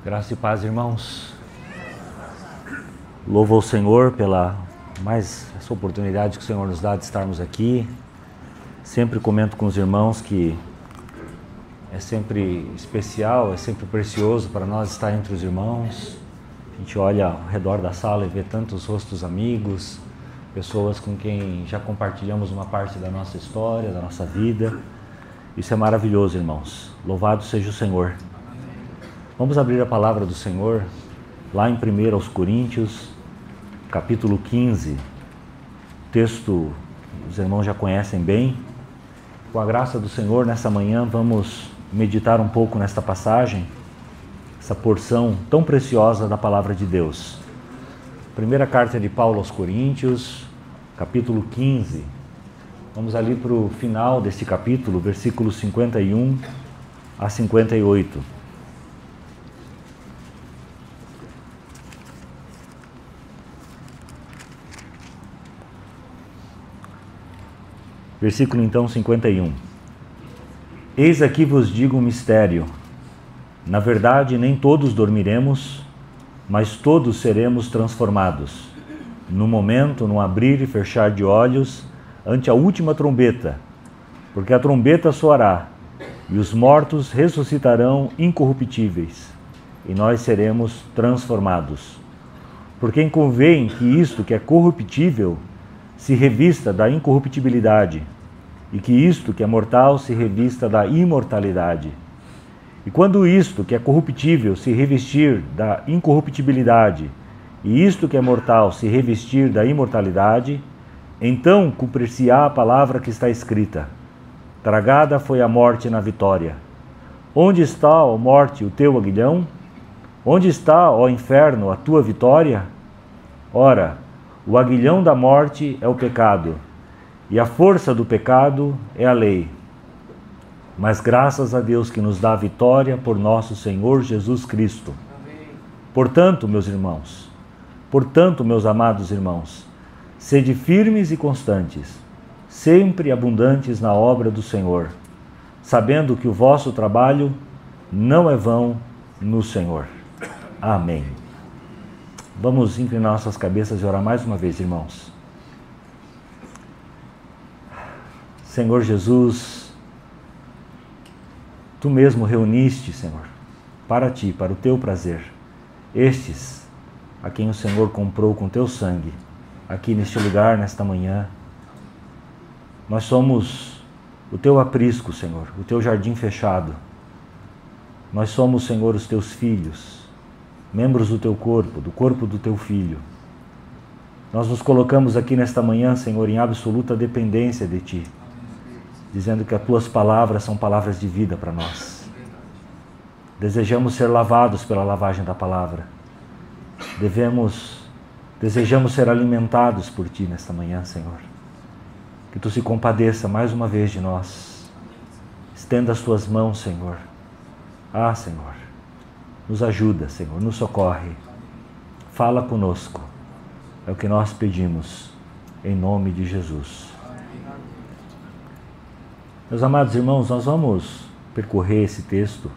Graça e paz, irmãos. Louvo ao Senhor pela essa oportunidade que o Senhor nos dá de estarmos aqui. Sempre comento com os irmãos que é sempre especial, é sempre precioso para nós estar entre os irmãos. A gente olha ao redor da sala e vê tantos rostos amigos, pessoas com quem já compartilhamos uma parte da nossa história, da nossa vida. Isso é maravilhoso, irmãos. Louvado seja o Senhor. Vamos abrir a palavra do Senhor lá em 1 Coríntios, capítulo 15. O texto os irmãos já conhecem bem. Com a graça do Senhor, nessa manhã vamos meditar um pouco nesta passagem, essa porção tão preciosa da palavra de Deus. Primeira carta de Paulo aos Coríntios, capítulo 15. Vamos ali para o final deste capítulo, versículos 51 a 58. Versículo então 51. Eis aqui vos digo um mistério. Na verdade, nem todos dormiremos, mas todos seremos transformados. No momento, no abrir e fechar de olhos, ante a última trombeta. Porque a trombeta soará, e os mortos ressuscitarão incorruptíveis, e nós seremos transformados. Porque convém que isto que é corruptível se revista da incorruptibilidade, e que isto que é mortal se revista da imortalidade. E quando isto que é corruptível se revestir da incorruptibilidade, e isto que é mortal se revestir da imortalidade, então cumprir-se-á a palavra que está escrita: tragada foi a morte na vitória. Onde está, ó morte, o teu aguilhão? Onde está, ó inferno, a tua vitória? Ora, o aguilhão da morte é o pecado, e a força do pecado é a lei. Mas graças a Deus que nos dá a vitória por nosso Senhor Jesus Cristo. Amém. Portanto, meus irmãos, meus amados irmãos, sede firmes e constantes, sempre abundantes na obra do Senhor, sabendo que o vosso trabalho não é vão no Senhor. Amém. Vamos inclinar nossas cabeças e orar mais uma vez, irmãos. Senhor Jesus, Tu mesmo reuniste, Senhor, para Ti, para o Teu prazer, estes a quem o Senhor comprou com Teu sangue, aqui neste lugar, nesta manhã. Nós somos o Teu aprisco, Senhor, o Teu jardim fechado. Nós somos, Senhor, os Teus filhos, membros do Teu corpo, do corpo do Teu Filho. Nós nos colocamos aqui nesta manhã, Senhor, em absoluta dependência de Ti, dizendo que as Tuas palavras são palavras de vida para nós. Desejamos ser lavados pela lavagem da palavra. Desejamos ser alimentados por Ti nesta manhã, Senhor. Que Tu se compadeça mais uma vez de nós. Estenda as Tuas mãos, Senhor. Ah, Senhor, nos ajuda, Senhor, nos socorre. Fala conosco. É o que nós pedimos, em nome de Jesus. Meus amados irmãos, nós vamos percorrer esse texto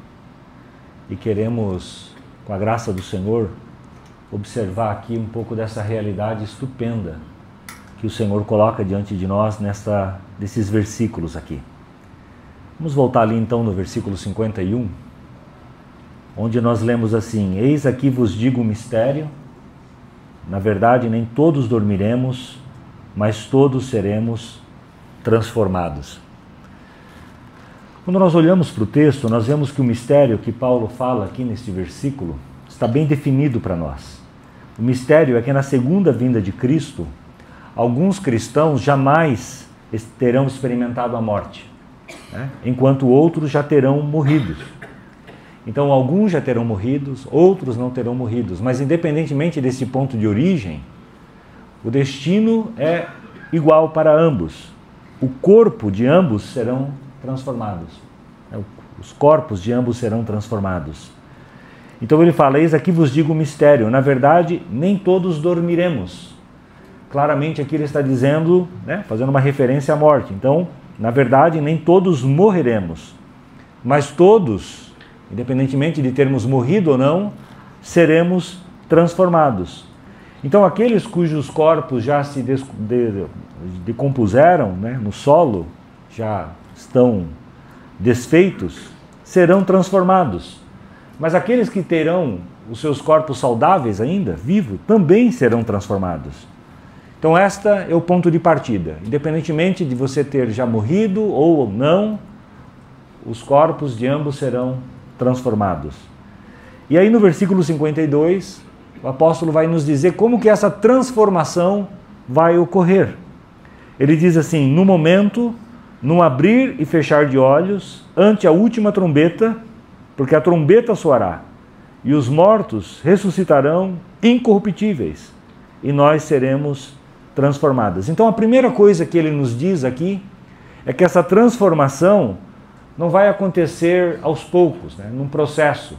e queremos, com a graça do Senhor, observar aqui um pouco dessa realidade estupenda que o Senhor coloca diante de nós desses versículos aqui. Vamos voltar ali então no versículo 51, onde nós lemos assim: eis aqui vos digo um mistério, na verdade nem todos dormiremos, mas todos seremos transformados. Quando nós olhamos para o texto, nós vemos que o mistério que Paulo fala aqui neste versículo está bem definido para nós. O mistério é que na segunda vinda de Cristo, alguns cristãos jamais terão experimentado a morte, né? Enquanto outros já terão morrido. Então, alguns já terão morrido, outros não terão morrido. Mas, independentemente desse ponto de origem, o destino é igual para ambos. O corpo de ambos serão transformados. Os corpos de ambos serão transformados. Então ele fala: eis aqui vos digo um mistério. Na verdade, nem todos dormiremos. Claramente aqui ele está dizendo, né, fazendo uma referência à morte. Então, na verdade, nem todos morreremos, mas todos, independentemente de termos morrido ou não, seremos transformados. Então aqueles cujos corpos já se decompuseram, né, no solo, já estão desfeitos, serão transformados. Mas aqueles que terão os seus corpos saudáveis ainda, vivos, também serão transformados. Então este é o ponto de partida. Independentemente de você ter já morrido ou não, os corpos de ambos serão transformados. E aí no versículo 52, o apóstolo vai nos dizer como que essa transformação vai ocorrer. Ele diz assim: no momento, num abrir e fechar de olhos, ante a última trombeta, porque a trombeta soará, e os mortos ressuscitarão incorruptíveis, e nós seremos transformados. Então a primeira coisa que ele nos diz aqui é que essa transformação não vai acontecer aos poucos, né, num processo.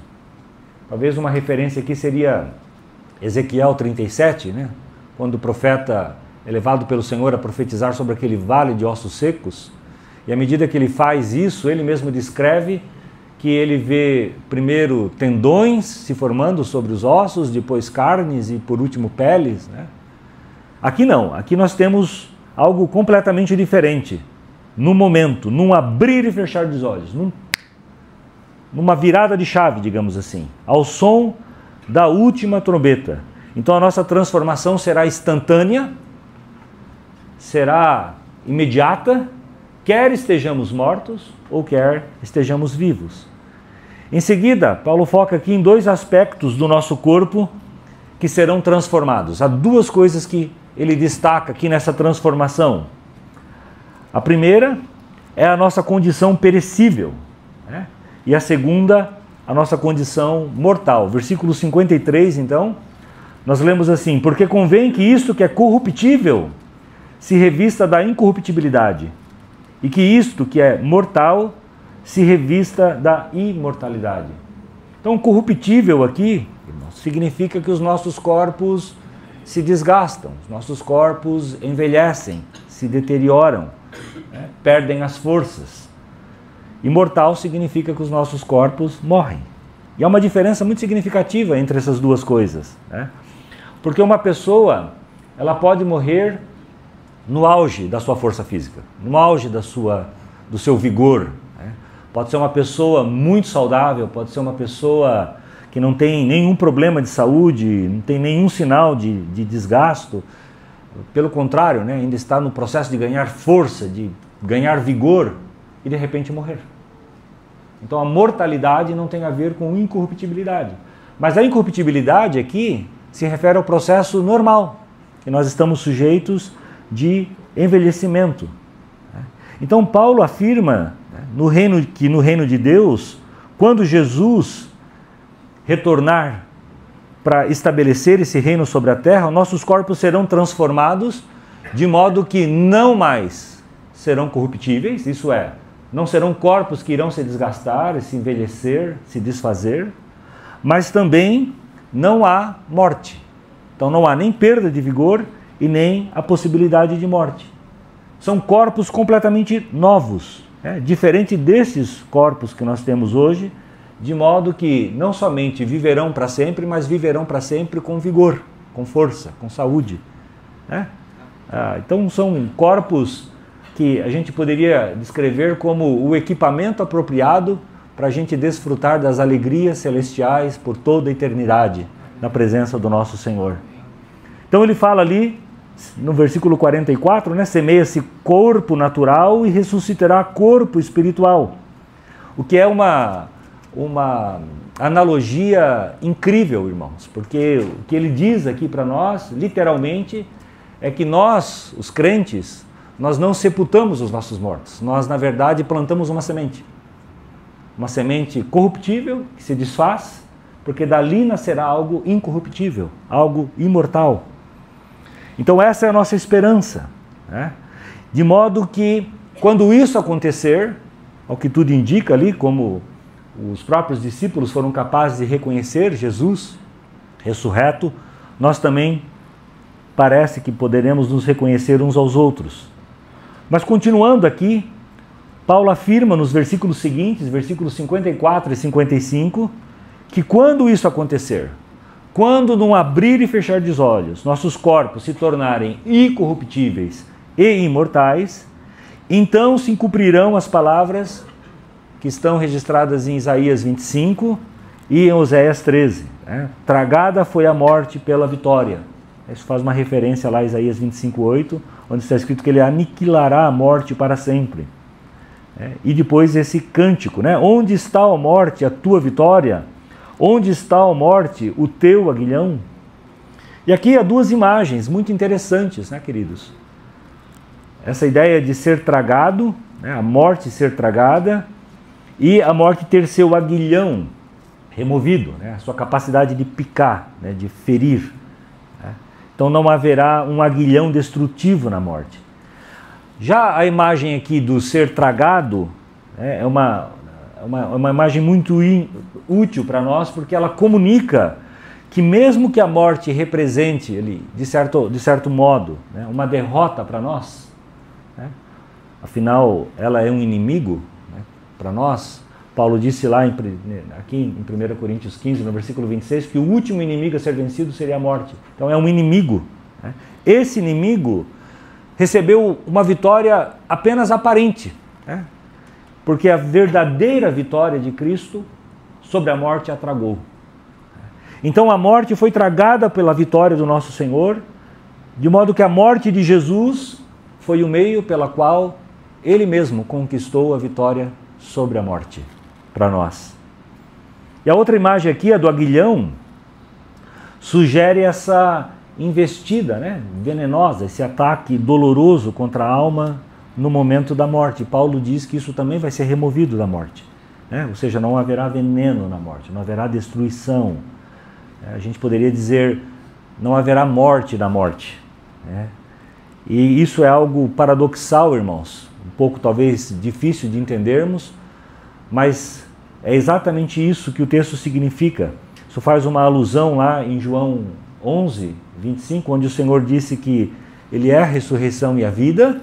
Talvez uma referência aqui seria Ezequiel 37, né, quando o profeta é levado pelo Senhor a profetizar sobre aquele vale de ossos secos, e à medida que ele faz isso, ele mesmo descreve que ele vê primeiro tendões se formando sobre os ossos, depois carnes e por último peles, né? Aqui não, aqui nós temos algo completamente diferente. No momento, num abrir e fechar dos olhos, numa virada de chave, digamos assim, ao som da última trombeta. Então a nossa transformação será instantânea, será imediata, quer estejamos mortos ou quer estejamos vivos. Em seguida, Paulo foca aqui em dois aspectos do nosso corpo que serão transformados. Há duas coisas que ele destaca aqui nessa transformação. A primeira é a nossa condição perecível, né? E a segunda, a nossa condição mortal. Versículo 53, então, nós lemos assim: porque convém que isto que é corruptível se revista da incorruptibilidade, e que isto que é mortal se revista da imortalidade. Então, corruptível aqui, irmãos, significa que os nossos corpos se desgastam, os nossos corpos envelhecem, se deterioram, né, perdem as forças. Imortal significa que os nossos corpos morrem. E há uma diferença muito significativa entre essas duas coisas, né? Porque uma pessoa, ela pode morrer no auge da sua força física, no auge do seu vigor, né? Pode ser uma pessoa muito saudável, pode ser uma pessoa que não tem nenhum problema de saúde, não tem nenhum sinal de desgasto. Pelo contrário, né, ainda está no processo de ganhar força, de ganhar vigor e de repente morrer. Então a mortalidade não tem a ver com incorruptibilidade. Mas a incorruptibilidade aqui se refere ao processo normal, que nós estamos sujeitos de envelhecimento. Então Paulo afirma, né, que no reino de Deus, quando Jesus retornar para estabelecer esse reino sobre a terra, nossos corpos serão transformados de modo que não mais serão corruptíveis, isso é, não serão corpos que irão se desgastar, se envelhecer, se desfazer, mas também não há morte. Então não há nem perda de vigor e nem a possibilidade de morte. São corpos completamente novos, né? Diferente desses corpos que nós temos hoje, de modo que não somente viverão para sempre, mas viverão para sempre com vigor, com força, com saúde, né? Então são corpos que a gente poderia descrever como o equipamento apropriado para a gente desfrutar das alegrias celestiais por toda a eternidade na presença do nosso Senhor. Então ele fala ali, no versículo 44, né, semeia-se corpo natural e ressuscitará corpo espiritual, o que é uma analogia incrível, irmãos, porque o que ele diz aqui para nós, literalmente, é que nós, os crentes, nós não sepultamos os nossos mortos, nós, na verdade, plantamos uma semente corruptível, que se desfaz, porque dali nascerá algo incorruptível, algo imortal. Então essa é a nossa esperança, né? De modo que, quando isso acontecer, ao que tudo indica ali, como os próprios discípulos foram capazes de reconhecer Jesus ressurreto, nós também parece que poderemos nos reconhecer uns aos outros. Mas continuando aqui, Paulo afirma nos versículos seguintes, versículos 54 e 55, que quando isso acontecer, quando num abrir e fechar dos olhos, nossos corpos se tornarem incorruptíveis e imortais, então se cumprirão as palavras que estão registradas em Isaías 25 e em Oséias 13. Tragada foi a morte pela vitória. Isso faz uma referência lá a Isaías 25:8, onde está escrito que ele aniquilará a morte para sempre. E depois esse cântico, onde está, ó morte, a tua vitória? Onde está, ó morte, o teu aguilhão? E aqui há duas imagens muito interessantes, queridos? Essa ideia de ser tragado, a morte ser tragada, e a morte ter seu aguilhão removido, a sua capacidade de picar, de ferir. Então não haverá um aguilhão destrutivo na morte. Já a imagem aqui do ser tragado é uma imagem muito útil para nós, porque ela comunica que mesmo que a morte represente, de certo modo, uma derrota para nós, afinal ela é um inimigo para nós. Paulo disse lá aqui em 1 Coríntios 15, no versículo 26, que o último inimigo a ser vencido seria a morte. Então é um inimigo. Esse inimigo recebeu uma vitória apenas aparente, porque a verdadeira vitória de Cristo sobre a morte a tragou. Então a morte foi tragada pela vitória do nosso Senhor, de modo que a morte de Jesus foi o meio pela qual Ele mesmo conquistou a vitória sobre a morte para nós. E a outra imagem aqui, a do aguilhão, sugere essa investida, venenosa, esse ataque doloroso contra a alma no momento da morte. Paulo diz que isso também vai ser removido da morte, ou seja, não haverá veneno na morte, não haverá destruição. A gente poderia dizer, não haverá morte na morte. E isso é algo paradoxal, irmãos, um pouco talvez difícil de entendermos, mas é exatamente isso que o texto significa. Isso faz uma alusão lá em João 11, 25, onde o Senhor disse que Ele é a ressurreição e a vida,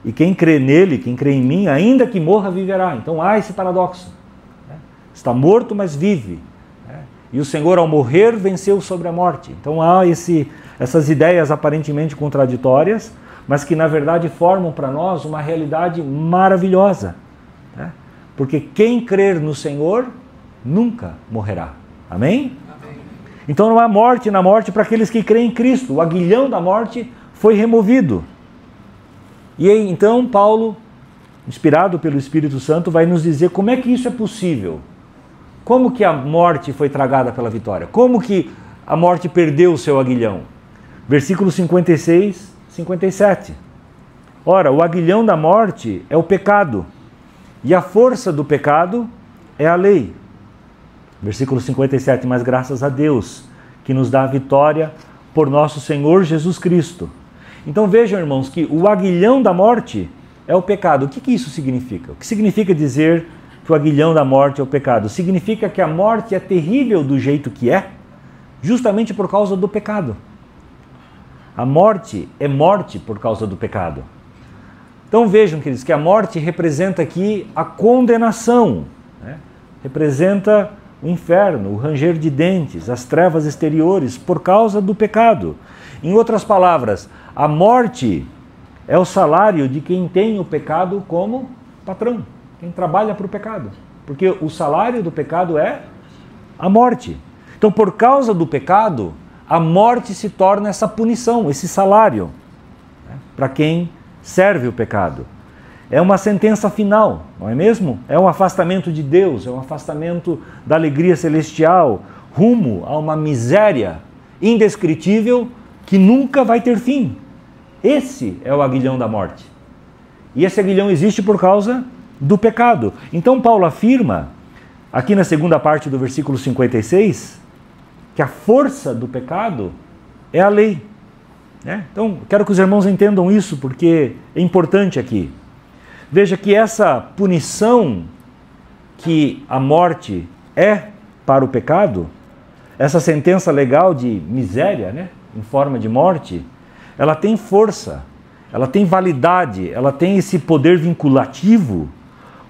e quem crê nele, quem crê em mim, ainda que morra, viverá. Então há esse paradoxo. Está morto, mas vive. E o Senhor, ao morrer, venceu sobre a morte. Então há essas ideias aparentemente contraditórias, mas que na verdade formam para nós uma realidade maravilhosa. Porque quem crer no Senhor nunca morrerá. Amém? Amém. Então não há morte na morte para aqueles que creem em Cristo. O aguilhão da morte foi removido. E aí, então Paulo, inspirado pelo Espírito Santo, vai nos dizer como é que isso é possível. Como que a morte foi tragada pela vitória? Como que a morte perdeu o seu aguilhão? Versículos 56, 57. Ora, o aguilhão da morte é o pecado, e a força do pecado é a lei. Versículo 57, mas graças a Deus, que nos dá a vitória por nosso Senhor Jesus Cristo. Então vejam, irmãos, que o aguilhão da morte é o pecado. O que isso significa? O que significa dizer que o aguilhão da morte é o pecado? Significa que a morte é terrível do jeito que é, justamente por causa do pecado. A morte é morte por causa do pecado. Então vejam, queridos, que a morte representa aqui a condenação, representa o inferno, o ranger de dentes, as trevas exteriores por causa do pecado. Em outras palavras, a morte é o salário de quem tem o pecado como patrão, quem trabalha para o pecado, porque o salário do pecado é a morte. Então, por causa do pecado, a morte se torna essa punição, esse salário, para quem serve o pecado. É uma sentença final, não é mesmo? É um afastamento de Deus, é um afastamento da alegria celestial, rumo a uma miséria indescritível que nunca vai ter fim. Esse é o aguilhão da morte. E esse aguilhão existe por causa do pecado. Então Paulo afirma, aqui na segunda parte do versículo 56, que a força do pecado é a lei. Então, quero que os irmãos entendam isso, porque é importante aqui. Veja que essa punição que a morte é para o pecado, essa sentença legal de miséria, em forma de morte, ela tem força, ela tem validade, ela tem esse poder vinculativo,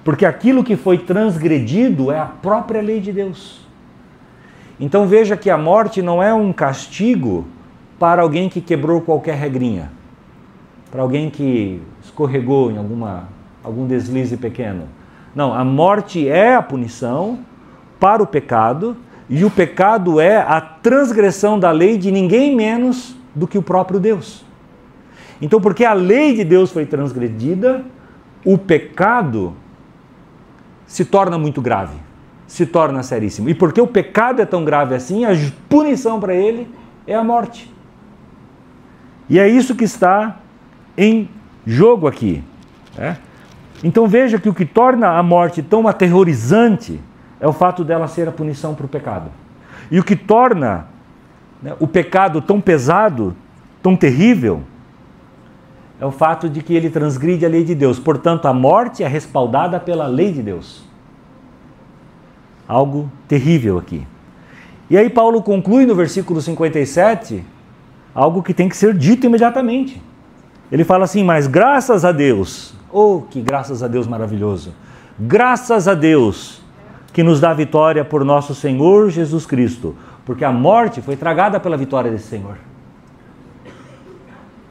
porque aquilo que foi transgredido é a própria lei de Deus. Então veja que a morte não é um castigo para alguém que quebrou qualquer regrinha, para alguém que escorregou em algum deslize pequeno. Não, a morte é a punição para o pecado, e o pecado é a transgressão da lei de ninguém menos do que o próprio Deus. Então, porque a lei de Deus foi transgredida, o pecado se torna muito grave, se torna seríssimo. E porque o pecado é tão grave assim, a punição para ele é a morte. E é isso que está em jogo aqui. Então veja que o que torna a morte tão aterrorizante é o fato dela ser a punição para o pecado. E o que torna o pecado tão pesado, tão terrível, é o fato de que ele transgride a lei de Deus. Portanto, a morte é respaldada pela lei de Deus. Algo terrível aqui. E aí Paulo conclui no versículo 57, algo que tem que ser dito imediatamente. Ele fala assim, mas graças a Deus, oh, que graças a Deus maravilhoso, graças a Deus que nos dá vitória por nosso Senhor Jesus Cristo, porque a morte foi tragada pela vitória desse Senhor.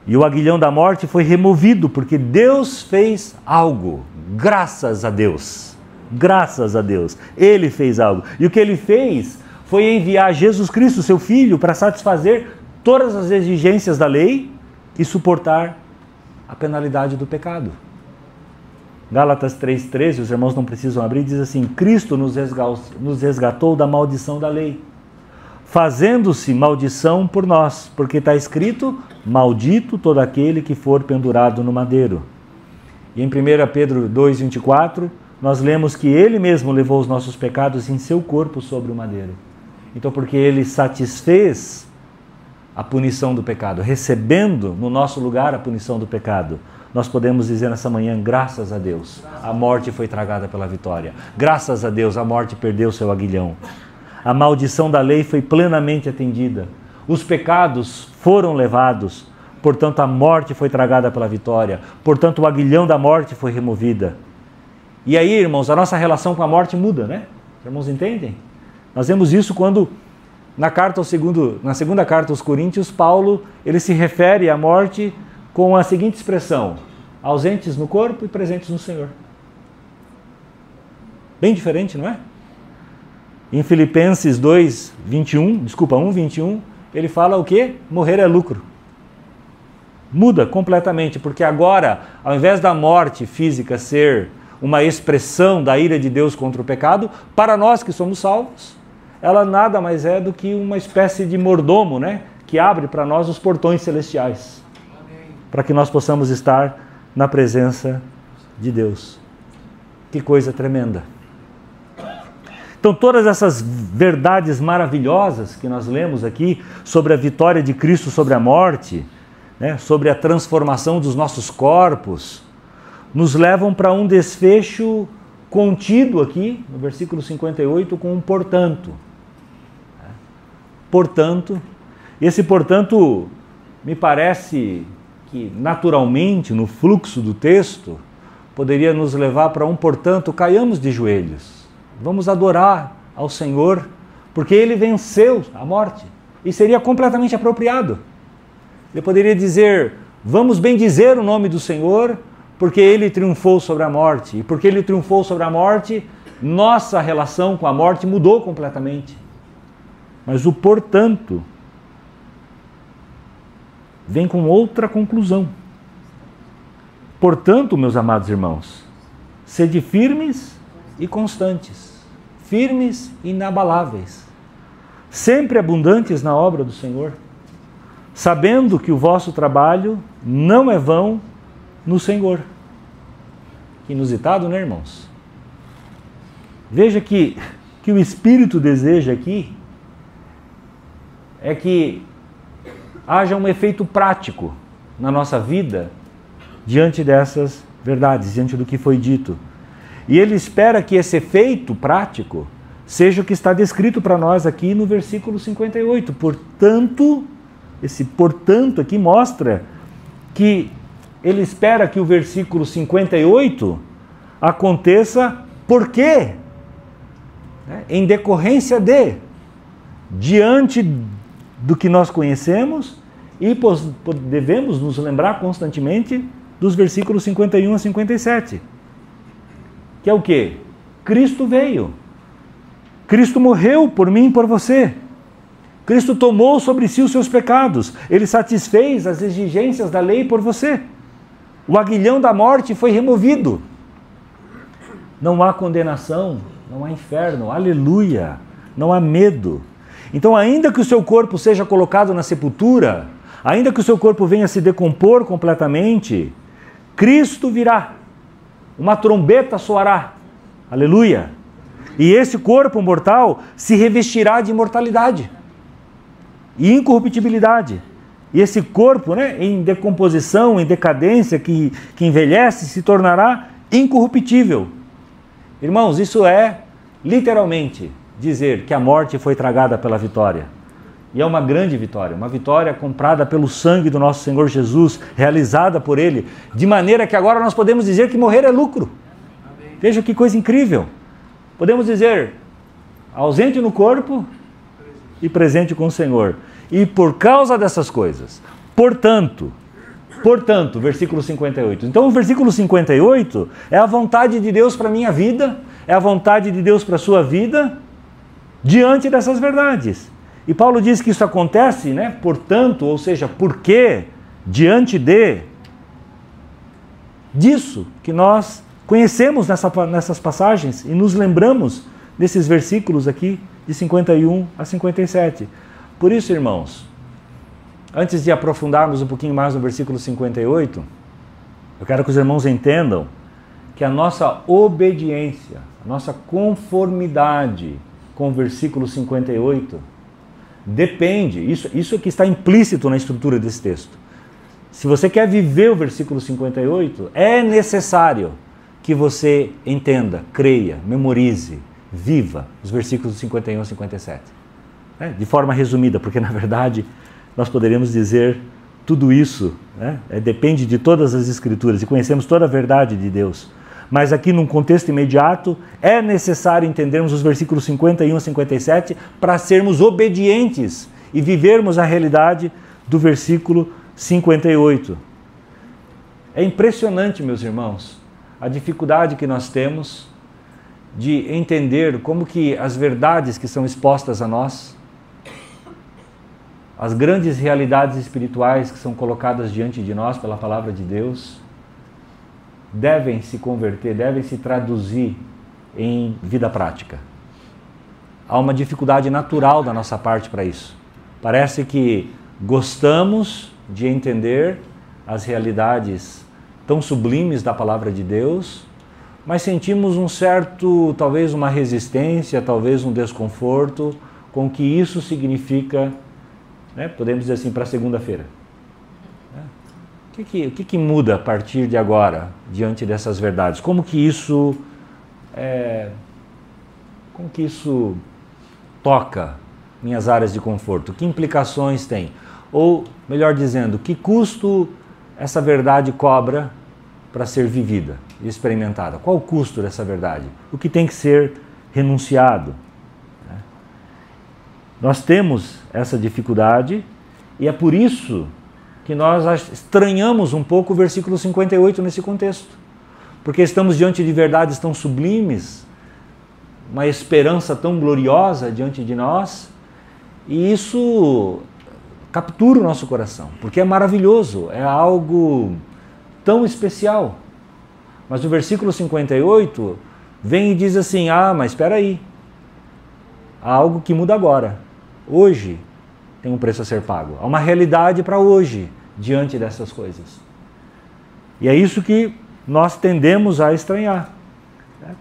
E o aguilhão da morte foi removido, porque Deus fez algo, graças a Deus. Graças a Deus, Ele fez algo. E o que Ele fez foi enviar Jesus Cristo, seu Filho, para satisfazer todas as exigências da lei e suportar a penalidade do pecado. Gálatas 3,13, os irmãos não precisam abrir, diz assim, Cristo nos resgatou da maldição da lei, fazendo-se maldição por nós, porque está escrito, maldito todo aquele que for pendurado no madeiro. E em 1 Pedro 2,24, nós lemos que Ele mesmo levou os nossos pecados em seu corpo sobre o madeiro. Então, porque Ele satisfez a punição do pecado, recebendo no nosso lugar a punição do pecado, nós podemos dizer nessa manhã, graças a Deus, a morte foi tragada pela vitória. Graças a Deus, a morte perdeu seu aguilhão. A maldição da lei foi plenamente atendida. Os pecados foram levados, portanto a morte foi tragada pela vitória. Portanto o aguilhão da morte foi removida. E aí, irmãos, a nossa relação com a morte muda, né? Os irmãos entendem? Nós vemos isso quando, na segunda carta aos Coríntios, Paulo ele se refere à morte com a seguinte expressão, ausentes no corpo e presentes no Senhor. Bem diferente, não é? Em Filipenses 1:21, ele fala o quê? Morrer é lucro. Muda completamente, porque agora, ao invés da morte física ser uma expressão da ira de Deus contra o pecado, para nós que somos salvos, ela nada mais é do que uma espécie de mordomo, né? Que abre para nós os portões celestiais, para que nós possamos estar na presença de Deus. Que coisa tremenda! Então todas essas verdades maravilhosas que nós lemos aqui sobre a vitória de Cristo sobre a morte, né, sobre a transformação dos nossos corpos, nos levam para um desfecho contido aqui, no versículo 58, com um portanto. Portanto, esse portanto me parece que naturalmente no fluxo do texto poderia nos levar para um portanto, caiamos de joelhos. Vamos adorar ao Senhor, porque Ele venceu a morte. E seria completamente apropriado. Ele poderia dizer, vamos bendizer o nome do Senhor, porque Ele triunfou sobre a morte. E porque Ele triunfou sobre a morte, nossa relação com a morte mudou completamente. Mas o portanto vem com outra conclusão. Portanto, meus amados irmãos, sede firmes e constantes, firmes e inabaláveis, sempre abundantes na obra do Senhor, sabendo que o vosso trabalho não é vão no Senhor. Que inusitado, né, irmãos? Veja que o Espírito deseja aqui é que haja um efeito prático na nossa vida diante dessas verdades, diante do que foi dito. E ele espera que esse efeito prático seja o que está descrito para nós aqui no versículo 58. Portanto, esse portanto aqui mostra que ele espera que o versículo 58 aconteça por quê? Em decorrência de, diante do que nós conhecemos, e devemos nos lembrar constantemente dos versículos 51 a 57. Que é o quê? Cristo veio. Cristo morreu por mim e por você. Cristo tomou sobre si os seus pecados. Ele satisfez as exigências da lei por você. O aguilhão da morte foi removido. Não há condenação, não há inferno, aleluia, não há medo. Então, ainda que o seu corpo seja colocado na sepultura, ainda que o seu corpo venha a se decompor completamente, Cristo virá, uma trombeta soará, aleluia, e esse corpo mortal se revestirá de imortalidade e incorruptibilidade. E esse corpo, em decomposição, em decadência, que envelhece, se tornará incorruptível. Irmãos, isso é, literalmente, dizer que a morte foi tragada pela vitória. E é uma grande vitória, uma vitória comprada pelo sangue do nosso Senhor Jesus, realizada por Ele, de maneira que agora nós podemos dizer que morrer é lucro. Amém. Veja que coisa incrível. Podemos dizer, ausente no corpo e presente com o Senhor. E por causa dessas coisas, portanto, versículo 58. Então o versículo 58 é a vontade de Deus para a minha vida, é a vontade de Deus para a sua vida, diante dessas verdades. E Paulo diz que isso acontece, portanto, ou seja, porque, diante disso que nós conhecemos nessas passagens e nos lembramos desses versículos aqui, de 51 a 57. Por isso, irmãos, antes de aprofundarmos um pouquinho mais no versículo 58, eu quero que os irmãos entendam que a nossa obediência, a nossa conformidade com o versículo 58 depende, isso que está implícito na estrutura desse texto. Se você quer viver o versículo 58, é necessário que você entenda, creia, memorize, viva os versículos 51 a 57. De forma resumida, porque na verdade nós poderíamos dizer tudo isso, depende de todas as Escrituras e conhecemos toda a verdade de Deus. Mas aqui num contexto imediato é necessário entendermos os versículos 51 a 57 para sermos obedientes e vivermos a realidade do versículo 58. É impressionante, meus irmãos, a dificuldade que nós temos de entender como que as verdades que são expostas a nós, as grandes realidades espirituais que são colocadas diante de nós pela palavra de Deus, devem se converter, devem se traduzir em vida prática. Há uma dificuldade natural da nossa parte para isso. Parece que gostamos de entender as realidades tão sublimes da palavra de Deus, mas sentimos um certo, talvez uma resistência, talvez um desconforto com o que isso significa, podemos dizer assim, para segunda-feira. O que muda a partir de agora, diante dessas verdades? Como que isso toca minhas áreas de conforto? Que implicações tem? Ou, melhor dizendo, que custo essa verdade cobra para ser vivida e experimentada? Qual o custo dessa verdade? O que tem que ser renunciado? Nós temos essa dificuldade e é por isso que nós estranhamos um pouco o versículo 58 nesse contexto. Porque estamos diante de verdades tão sublimes, uma esperança tão gloriosa diante de nós, e isso captura o nosso coração, porque é maravilhoso, é algo tão especial. Mas o versículo 58 vem e diz assim, mas espera aí, há algo que muda agora. Hoje tem um preço a ser pago. Há uma realidade para hoje, diante dessas coisas. E é isso que nós tendemos a estranhar.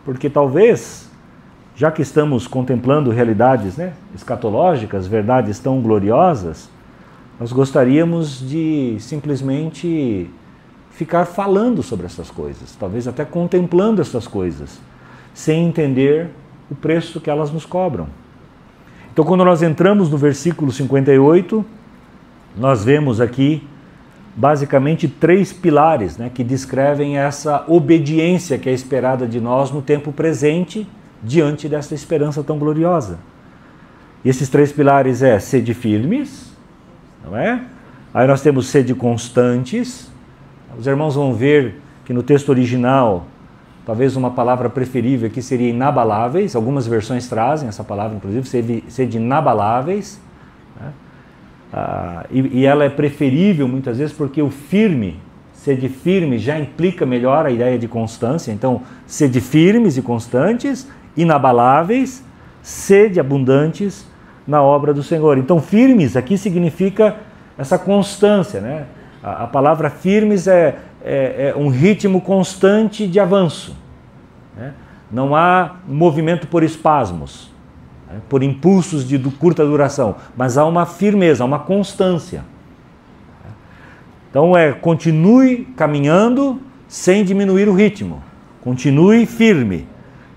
Porque talvez, já que estamos contemplando realidades escatológicas, verdades tão gloriosas, nós gostaríamos de simplesmente ficar falando sobre essas coisas, talvez até contemplando essas coisas, sem entender o preço que elas nos cobram. Então, quando nós entramos no versículo 58, nós vemos aqui basicamente 3 pilares, né, que descrevem essa obediência que é esperada de nós no tempo presente, diante dessa esperança tão gloriosa. E esses 3 pilares é sede firmes, não é? Aí nós temos sede constantes. Os irmãos vão ver que no texto original, talvez uma palavra preferível aqui seria inabaláveis. Algumas versões trazem essa palavra, inclusive, sede inabaláveis. Né? E ela é preferível muitas vezes porque o firme, sede firme, já implica melhor a ideia de constância. Então, sede firmes e constantes, inabaláveis, sede abundantes na obra do Senhor. Então, firmes aqui significa essa constância, né? A palavra firmes é um ritmo constante de avanço, né? Não há movimento por espasmos, né? Por impulsos de curta duração, mas há uma firmeza, há uma constância. Então continue caminhando sem diminuir o ritmo, continue firme,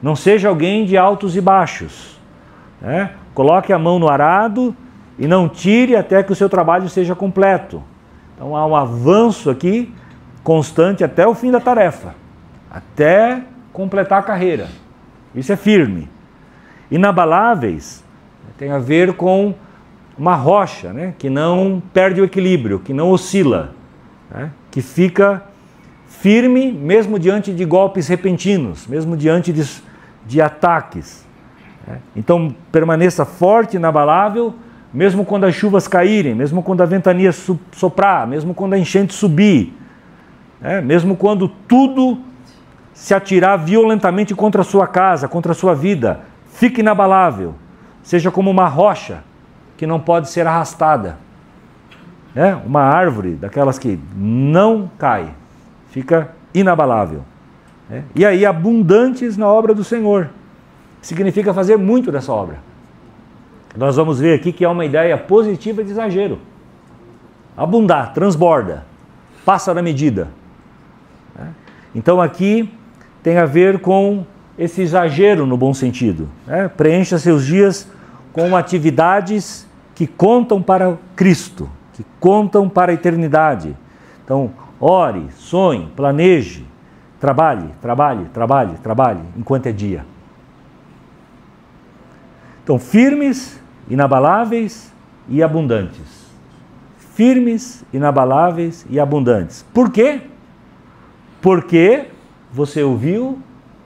não seja alguém de altos e baixos, né? Coloque a mão no arado e não tire até que o seu trabalho seja completo. Então há um avanço aqui constante até o fim da tarefa, até completar a carreira. Isso é firme. Inabaláveis tem a ver com uma rocha, né, que não perde o equilíbrio, que não oscila, né, que fica firme mesmo diante de golpes repentinos, mesmo diante de ataques. Então permaneça forte, inabalável, mesmo quando as chuvas caírem, mesmo quando a ventania soprar, mesmo quando a enchente subir, mesmo quando tudo se atirar violentamente contra a sua casa, contra a sua vida, fique inabalável, seja como uma rocha que não pode ser arrastada, uma árvore daquelas que não cai, fica inabalável. E aí abundantes na obra do Senhor. Significa fazer muito dessa obra. Nós vamos ver aqui que é uma ideia positiva de exagero. Abundar, transborda, passa da medida. Então aqui tem a ver com esse exagero no bom sentido. Preencha seus dias com atividades que contam para Cristo, que contam para a eternidade. Então, ore, sonhe, planeje, trabalhe, trabalhe, trabalhe, trabalhe, enquanto é dia. Então, firmes, inabaláveis e abundantes. Firmes, inabaláveis e abundantes. Por quê? Porque você ouviu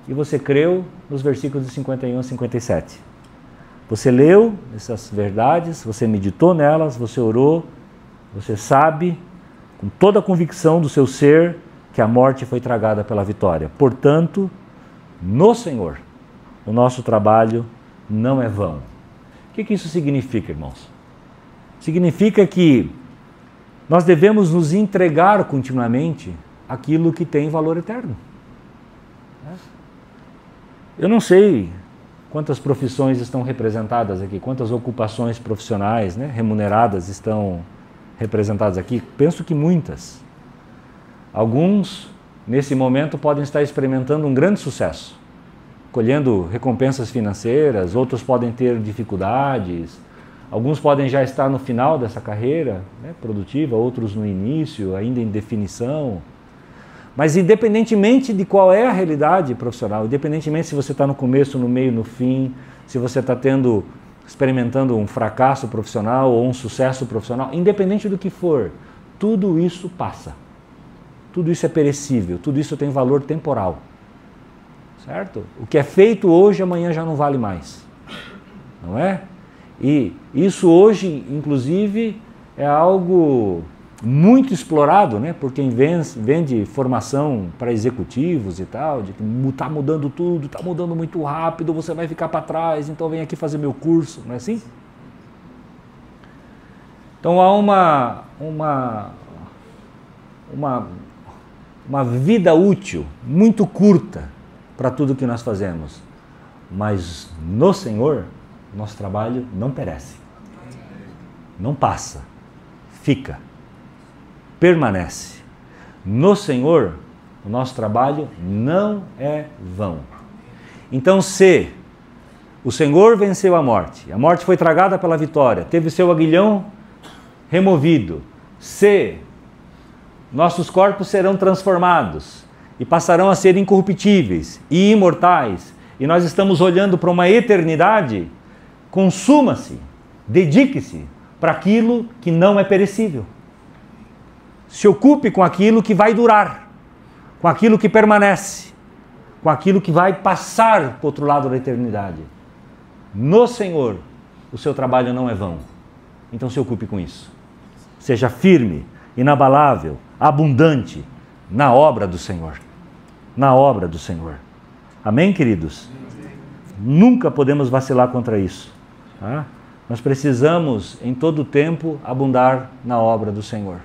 e você creu nos versículos de 51 a 57. Você leu essas verdades, você meditou nelas, você orou, você sabe, com toda a convicção do seu ser, que a morte foi tragada pela vitória. Portanto, no Senhor, o nosso trabalho não é vão. O que isso significa, irmãos? Significa que nós devemos nos entregar continuamente aquilo que tem valor eterno. Eu não sei quantas profissões estão representadas aqui, quantas ocupações profissionais, remuneradas estão representadas aqui. Penso que muitas. Alguns, nesse momento, podem estar experimentando um grande sucesso, colhendo recompensas financeiras, outros podem ter dificuldades, alguns podem já estar no final dessa carreira produtiva, outros no início, ainda em definição. Mas independentemente de qual é a realidade profissional, independentemente se você está no começo, no meio, no fim, se você está experimentando um fracasso profissional ou um sucesso profissional, independente do que for, tudo isso passa. Tudo isso é perecível, tudo isso tem valor temporal. Certo? O que é feito hoje, amanhã já não vale mais. Não é? E isso hoje, inclusive, é algo muito explorado, por quem vende formação para executivos e tal, de que está mudando tudo, está mudando muito rápido, você vai ficar para trás, então vem aqui fazer meu curso, não é assim? Então há uma vida útil muito curta para tudo que nós fazemos, mas no Senhor, nosso trabalho não perece, não passa, fica, permanece. No Senhor, o nosso trabalho não é vão. Então, se o Senhor venceu a morte foi tragada pela vitória, teve seu aguilhão removido, se nossos corpos serão transformados e passarão a ser incorruptíveis e imortais, e nós estamos olhando para uma eternidade, consuma-se, dedique-se para aquilo que não é perecível. Se ocupe com aquilo que vai durar, com aquilo que permanece, com aquilo que vai passar para o outro lado da eternidade. No Senhor, o seu trabalho não é vão. Então se ocupe com isso. Seja firme, inabalável, abundante na obra do Senhor. Na obra do Senhor. Amém, queridos? Nunca podemos vacilar contra isso. Tá? Nós precisamos, em todo o tempo, abundar na obra do Senhor.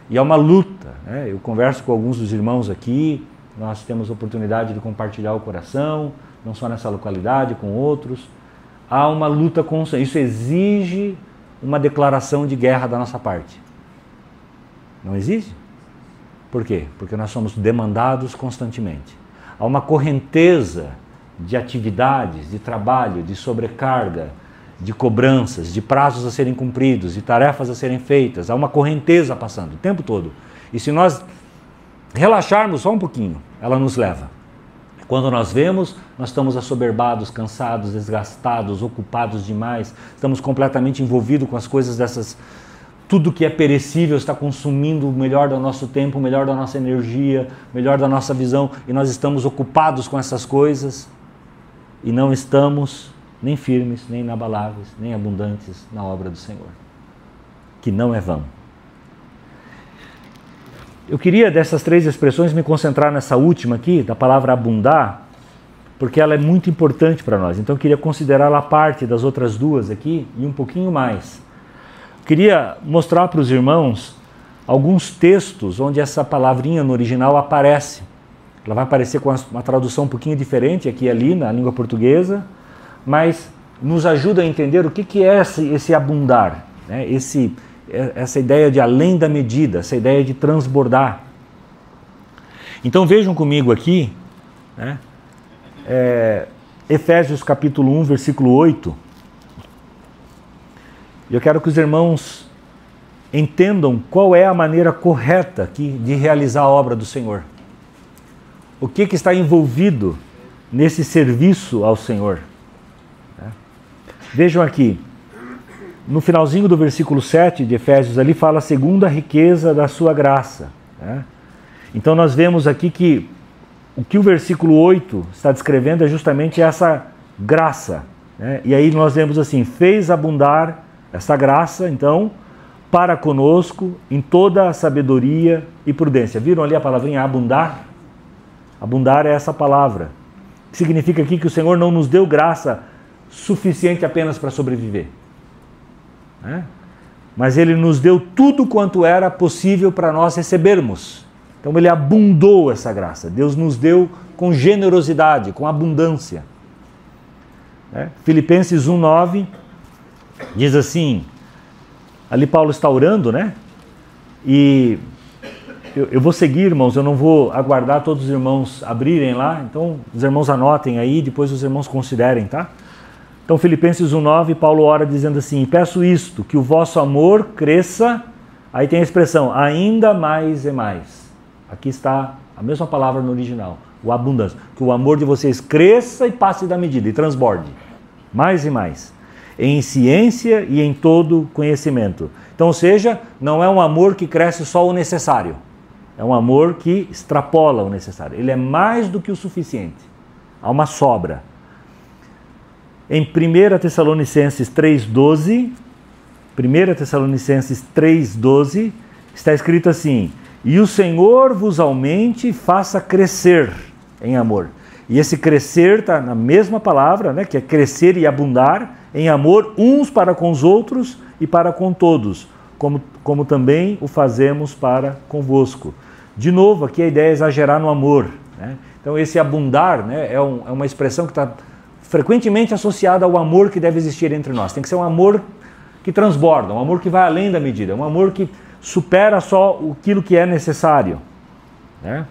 E é uma luta, né? Eu converso com alguns dos irmãos aqui, nós temos oportunidade de compartilhar o coração, não só nessa localidade, com outros. Há uma luta constante. Isso exige uma declaração de guerra da nossa parte. Não exige? Por quê? Porque nós somos demandados constantemente. Há uma correnteza de atividades, de trabalho, de sobrecarga, de cobranças, de prazos a serem cumpridos, de tarefas a serem feitas. Há uma correnteza passando o tempo todo. E se nós relaxarmos só um pouquinho, ela nos leva. Quando nós vemos, nós estamos assoberbados, cansados, desgastados, ocupados demais, estamos completamente envolvidos com as coisas dessas. Tudo que é perecível está consumindo o melhor do nosso tempo, o melhor da nossa energia, o melhor da nossa visão, e nós estamos ocupados com essas coisas e não estamos nem firmes, nem inabaláveis, nem abundantes na obra do Senhor, que não é vão. Eu queria, dessas três expressões, me concentrar nessa última aqui, da palavra abundar, porque ela é muito importante para nós. Então eu queria considerá-la parte das outras duas aqui e um pouquinho mais. Eu queria mostrar para os irmãos alguns textos onde essa palavrinha no original aparece. Ela vai aparecer com uma tradução um pouquinho diferente aqui e ali na língua portuguesa, mas nos ajuda a entender o que é esse abundar, né? Essa ideia de além da medida, essa ideia de transbordar. Então vejam comigo aqui, né? Efésios capítulo 1, versículo 8. Eu quero que os irmãos entendam qual é a maneira correta aqui de realizar a obra do Senhor. O que está envolvido nesse serviço ao Senhor. Vejam aqui, no finalzinho do versículo 7 de Efésios, ali fala segundo a riqueza da sua graça. Né? Então nós vemos aqui que o que o versículo 8 está descrevendo é justamente essa graça. Né? E aí nós vemos assim, fez abundar essa graça, então, para conosco em toda a sabedoria e prudência. Viram ali a palavrinha abundar? Abundar é essa palavra. Que significa aqui que o Senhor não nos deu graça suficiente apenas para sobreviver. Né? Mas Ele nos deu tudo quanto era possível para nós recebermos. Então Ele abundou essa graça. Deus nos deu com generosidade, com abundância. Filipenses 1,9 diz assim, ali Paulo está orando, né? E eu vou seguir, irmãos, eu não vou aguardar todos os irmãos abrirem lá, então os irmãos anotem aí, depois os irmãos considerem, tá? Então Filipenses 1,9, Paulo ora dizendo assim, peço isto, que o vosso amor cresça, aí tem a expressão, ainda mais e mais. Aqui está a mesma palavra no original, o abundância, que o amor de vocês cresça e passe da medida, e transborde, mais e mais, em ciência e em todo conhecimento. Então, ou seja, não é um amor que cresce só o necessário, é um amor que extrapola o necessário, ele é mais do que o suficiente, há uma sobra. Em 1 Tessalonicenses 3,12, 1 Tessalonicenses 3,12, está escrito assim, e o Senhor vos aumente e faça crescer em amor. E esse crescer está na mesma palavra, né, que é crescer e abundar em amor uns para com os outros e para com todos, como também o fazemos para convosco. De novo, aqui a ideia é exagerar no amor. Né? Então esse abundar, né, é uma expressão que está frequentemente associada ao amor que deve existir entre nós. Tem que ser um amor que transborda, um amor que vai além da medida, um amor que supera só aquilo que é necessário. Né?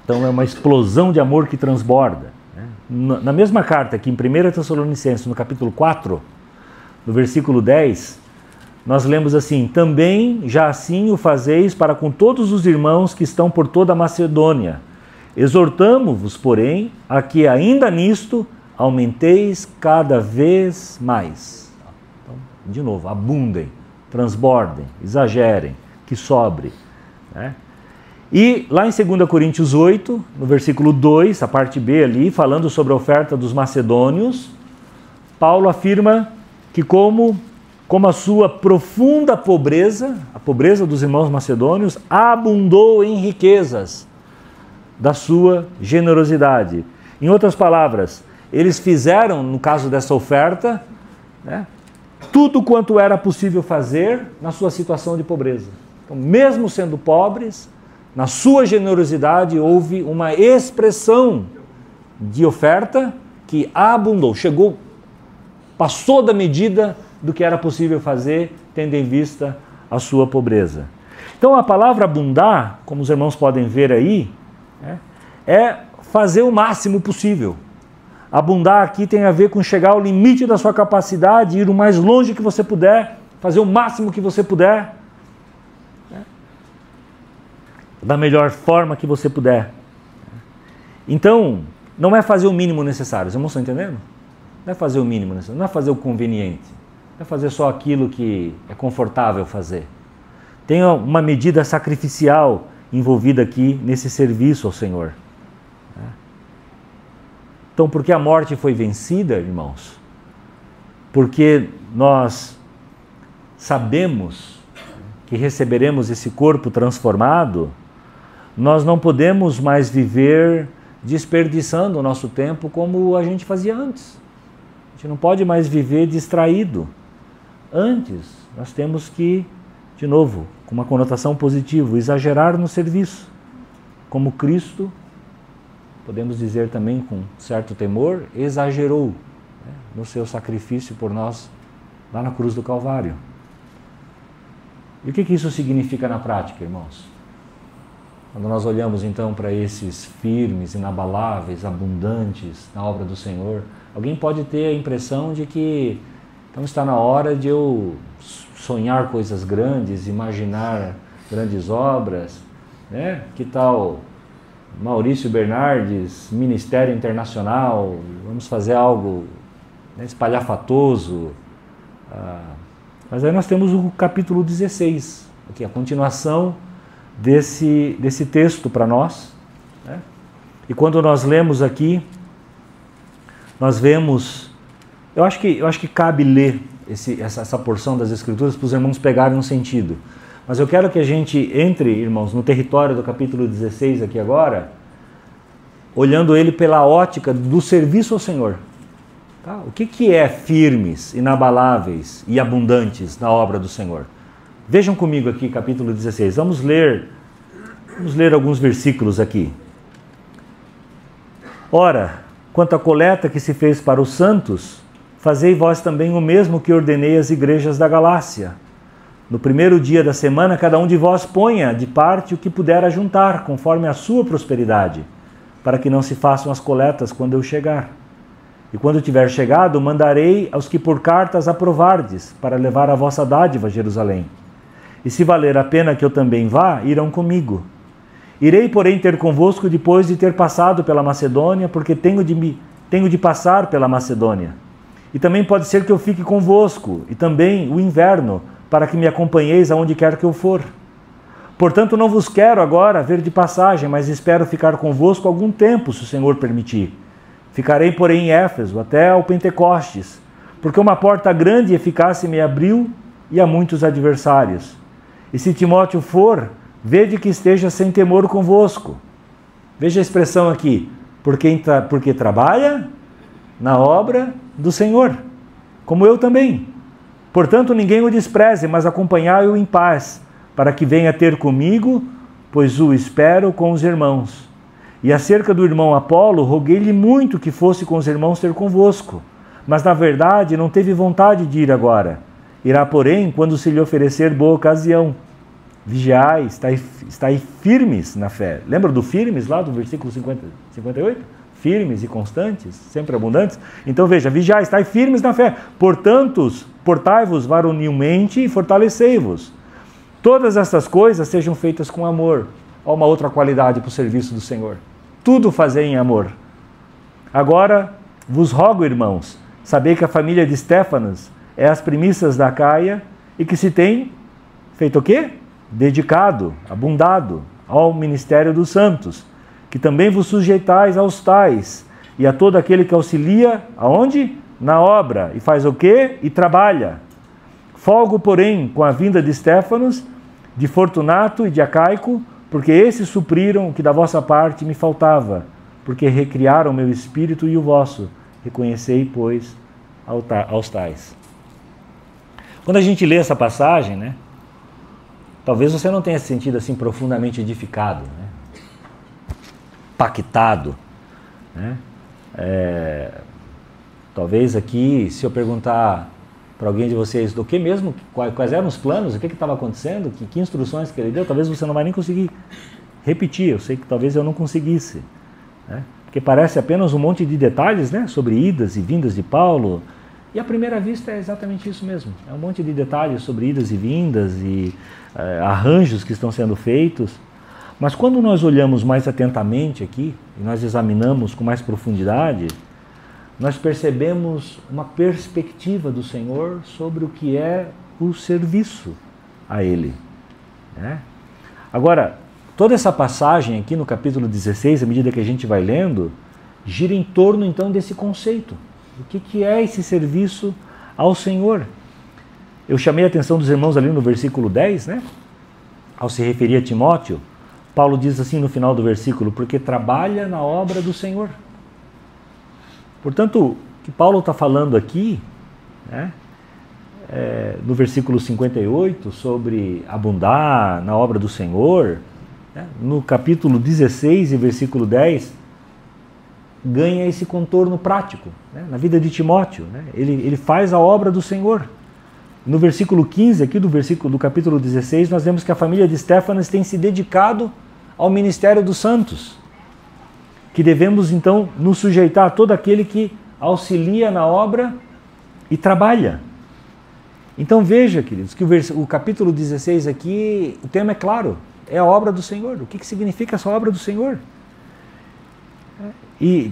Então é uma explosão de amor que transborda. Né? Na mesma carta aqui em 1 Tessalonicenses, no capítulo 4, no versículo 10, nós lemos assim: também já assim o fazeis para com todos os irmãos que estão por toda a Macedônia. Exortamo-vos, porém, a que ainda nisto aumenteis cada vez mais. Então, de novo, abundem, transbordem, exagerem, que sobre, né? E lá em 2 Coríntios 8, no versículo 2, a parte B ali, falando sobre a oferta dos macedônios, Paulo afirma que como a sua profunda pobreza, a pobreza dos irmãos macedônios, abundou em riquezas da sua generosidade. Em outras palavras, eles fizeram, no caso dessa oferta, né, tudo quanto era possível fazer na sua situação de pobreza. Então, mesmo sendo pobres, na sua generosidade houve uma expressão de oferta que abundou, chegou, passou da medida do que era possível fazer, tendo em vista a sua pobreza. Então a palavra abundar, como os irmãos podem ver aí, é fazer o máximo possível. Abundar aqui tem a ver com chegar ao limite da sua capacidade, ir o mais longe que você puder, fazer o máximo que você puder, da melhor forma que você puder. Então, não é fazer o mínimo necessário. Os irmãos estão entendendo? Não é fazer o mínimo necessário, não é fazer o conveniente, não é fazer só aquilo que é confortável fazer. Tem uma medida sacrificial envolvida aqui nesse serviço ao Senhor. Então, porque a morte foi vencida, irmãos? Porque nós sabemos que receberemos esse corpo transformado, nós não podemos mais viver desperdiçando o nosso tempo como a gente fazia antes. A gente não pode mais viver distraído. Antes, nós temos que, de novo, com uma conotação positiva, exagerar no serviço. Como Cristo, podemos dizer também com certo temor, exagerou, né, no seu sacrifício por nós lá na cruz do Calvário. E o que isso significa na prática, irmãos? Quando nós olhamos então para esses firmes, inabaláveis, abundantes na obra do Senhor, alguém pode ter a impressão de que então está na hora de eu sonhar coisas grandes, imaginar grandes obras, né? Que tal Maurício Bernardes, Ministério Internacional, vamos fazer algo, né, espalhafatoso. Mas aí nós temos o capítulo 16, aqui, a continuação desse texto para nós, né? E quando nós lemos aqui, nós vemos, eu acho que cabe ler essa porção das Escrituras para os irmãos pegarem um sentido. Mas eu quero que a gente entre, irmãos, no território do capítulo 16 aqui agora, olhando ele pela ótica do serviço ao Senhor. Tá? O que é firmes, inabaláveis e abundantes na obra do Senhor? Vejam comigo aqui, capítulo 16. Vamos ler alguns versículos aqui. Ora, quanto à coleta que se fez para os santos, fazei vós também o mesmo que ordenei às igrejas da Galácia. No primeiro dia da semana, cada um de vós ponha de parte o que puder ajuntar, conforme a sua prosperidade, para que não se façam as coletas quando eu chegar. E quando tiver chegado, mandarei aos que por cartas aprovardes, para levar a vossa dádiva a Jerusalém. E se valer a pena que eu também vá, irão comigo. Irei, porém, ter convosco depois de ter passado pela Macedônia, porque tenho de passar pela Macedônia. E também pode ser que eu fique convosco, e também o inverno, para que me acompanheis aonde quer que eu for. Portanto, não vos quero agora ver de passagem, mas espero ficar convosco algum tempo, se o Senhor permitir. Ficarei, porém, em Éfeso, até ao Pentecostes, porque uma porta grande e eficaz se me abriu, e há muitos adversários. E se Timóteo for, vede que esteja sem temor convosco. Veja a expressão aqui, porque trabalha na obra do Senhor, como eu também. Portanto, ninguém o despreze, mas acompanhai-o em paz, para que venha ter comigo, pois o espero com os irmãos. E acerca do irmão Apolo, roguei-lhe muito que fosse com os irmãos ter convosco, mas na verdade não teve vontade de ir agora. Irá, porém, quando se lhe oferecer boa ocasião. Vigiai, estai firmes na fé. Lembra do firmes lá do versículo 58? firmes e constantes, sempre abundantes. Então veja, vigiai, estai firmes na fé. Portanto, portai-vos varonilmente e fortalecei-vos. Todas essas coisas sejam feitas com amor. Olha uma outra qualidade para o serviço do Senhor. Tudo fazei em amor. Agora, vos rogo, irmãos, sabei que a família de Estéfanas é as primícias da Acaia e que se tem feito o quê? Dedicado, abundado ao ministério dos santos, que também vos sujeitais aos tais e a todo aquele que auxilia, aonde? Na obra, e faz o quê? E trabalha. Folgo, porém, com a vinda de Estéfanos, de Fortunato e de Acaico, porque esses supriram o que da vossa parte me faltava, porque recriaram meu espírito e o vosso. Reconhecei, pois, aos tais. Quando a gente lê essa passagem, né, talvez você não tenha se sentido assim profundamente edificado, né, pactado, né? Talvez aqui, se eu perguntar para alguém de vocês do que mesmo, quais eram os planos, o que estava acontecendo, que instruções que ele deu, talvez você não vai nem conseguir repetir. Eu sei que talvez eu não conseguisse, né? Porque parece apenas um monte de detalhes, né, sobre idas e vindas de Paulo, e à primeira vista é exatamente isso mesmo. É um monte de detalhes sobre idas e vindas e arranjos que estão sendo feitos. Mas quando nós olhamos mais atentamente aqui, e nós examinamos com mais profundidade, nós percebemos uma perspectiva do Senhor sobre o que é o serviço a Ele, né? Agora, toda essa passagem aqui no capítulo 16, à medida que a gente vai lendo, gira em torno então desse conceito. O que é esse serviço ao Senhor? Eu chamei a atenção dos irmãos ali no versículo 10, né? Ao se referir a Timóteo, Paulo diz assim no final do versículo, porque trabalha na obra do Senhor. Portanto, o que Paulo está falando aqui, né, no versículo 58, sobre abundar na obra do Senhor, né, no capítulo 16 e versículo 10, ganha esse contorno prático, né, na vida de Timóteo. Né, ele faz a obra do Senhor. No versículo 15, aqui do capítulo 16, nós vemos que a família de Estéfanas tem se dedicado ao ministério dos santos, que devemos então nos sujeitar a todo aquele que auxilia na obra e trabalha. Então veja, queridos, que o capítulo 16 aqui, o tema é claro, é a obra do Senhor. O que significa essa obra do Senhor? E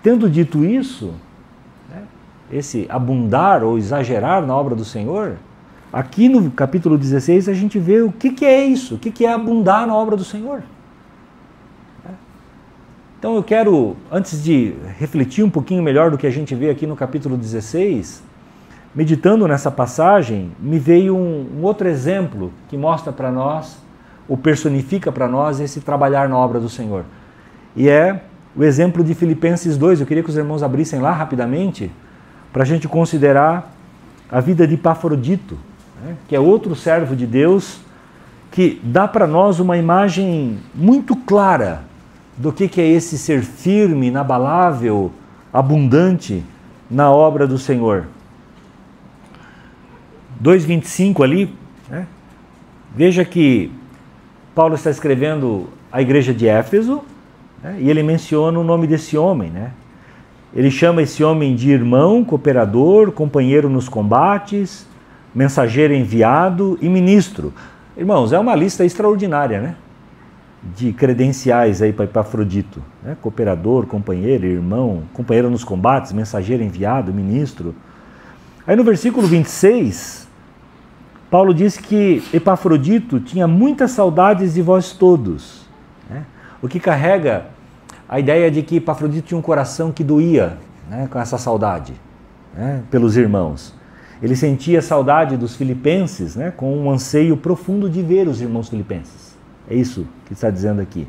tendo dito isso, né, esse abundar ou exagerar na obra do Senhor, aqui no capítulo 16 a gente vê o que é isso, o que é abundar na obra do Senhor. Então eu quero, antes de refletir um pouquinho melhor do que a gente vê aqui no capítulo 16, meditando nessa passagem, me veio um outro exemplo que mostra para nós, ou personifica para nós esse trabalhar na obra do Senhor. E é o exemplo de Filipenses 2. Eu queria que os irmãos abrissem lá rapidamente, para a gente considerar a vida de Epafrodito, né, que é outro servo de Deus, que dá para nós uma imagem muito clara do que é esse ser firme, inabalável, abundante na obra do Senhor. 2:25 ali, né? Veja que Paulo está escrevendo à igreja de Éfeso, né? E ele menciona o nome desse homem, né? Ele chama esse homem de irmão, cooperador, companheiro nos combates, mensageiro enviado e ministro. Irmãos, é uma lista extraordinária, né, de credenciais aí para Epafrodito, né? Cooperador, companheiro, irmão, companheiro nos combates, mensageiro enviado, ministro. Aí no versículo 26, Paulo diz que Epafrodito tinha muitas saudades de vós todos, né? O que carrega a ideia de que Epafrodito tinha um coração que doía, né, com essa saudade, né, pelos irmãos. Ele sentia saudade dos filipenses, né, com um anseio profundo de ver os irmãos filipenses. É isso que está dizendo aqui.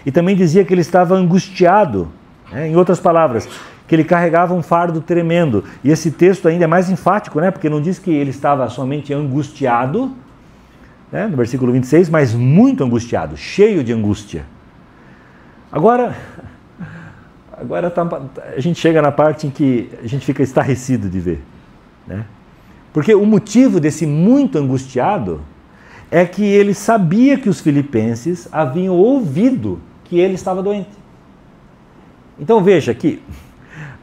E também dizia que ele estava angustiado, né, em outras palavras, que ele carregava um fardo tremendo. E esse texto ainda é mais enfático, né, porque não diz que ele estava somente angustiado, né, no versículo 26, mas muito angustiado, cheio de angústia. Agora a gente chega na parte em que a gente fica estarrecido de ver, né? Porque o motivo desse muito angustiado é que ele sabia que os filipenses haviam ouvido que ele estava doente. Então veja que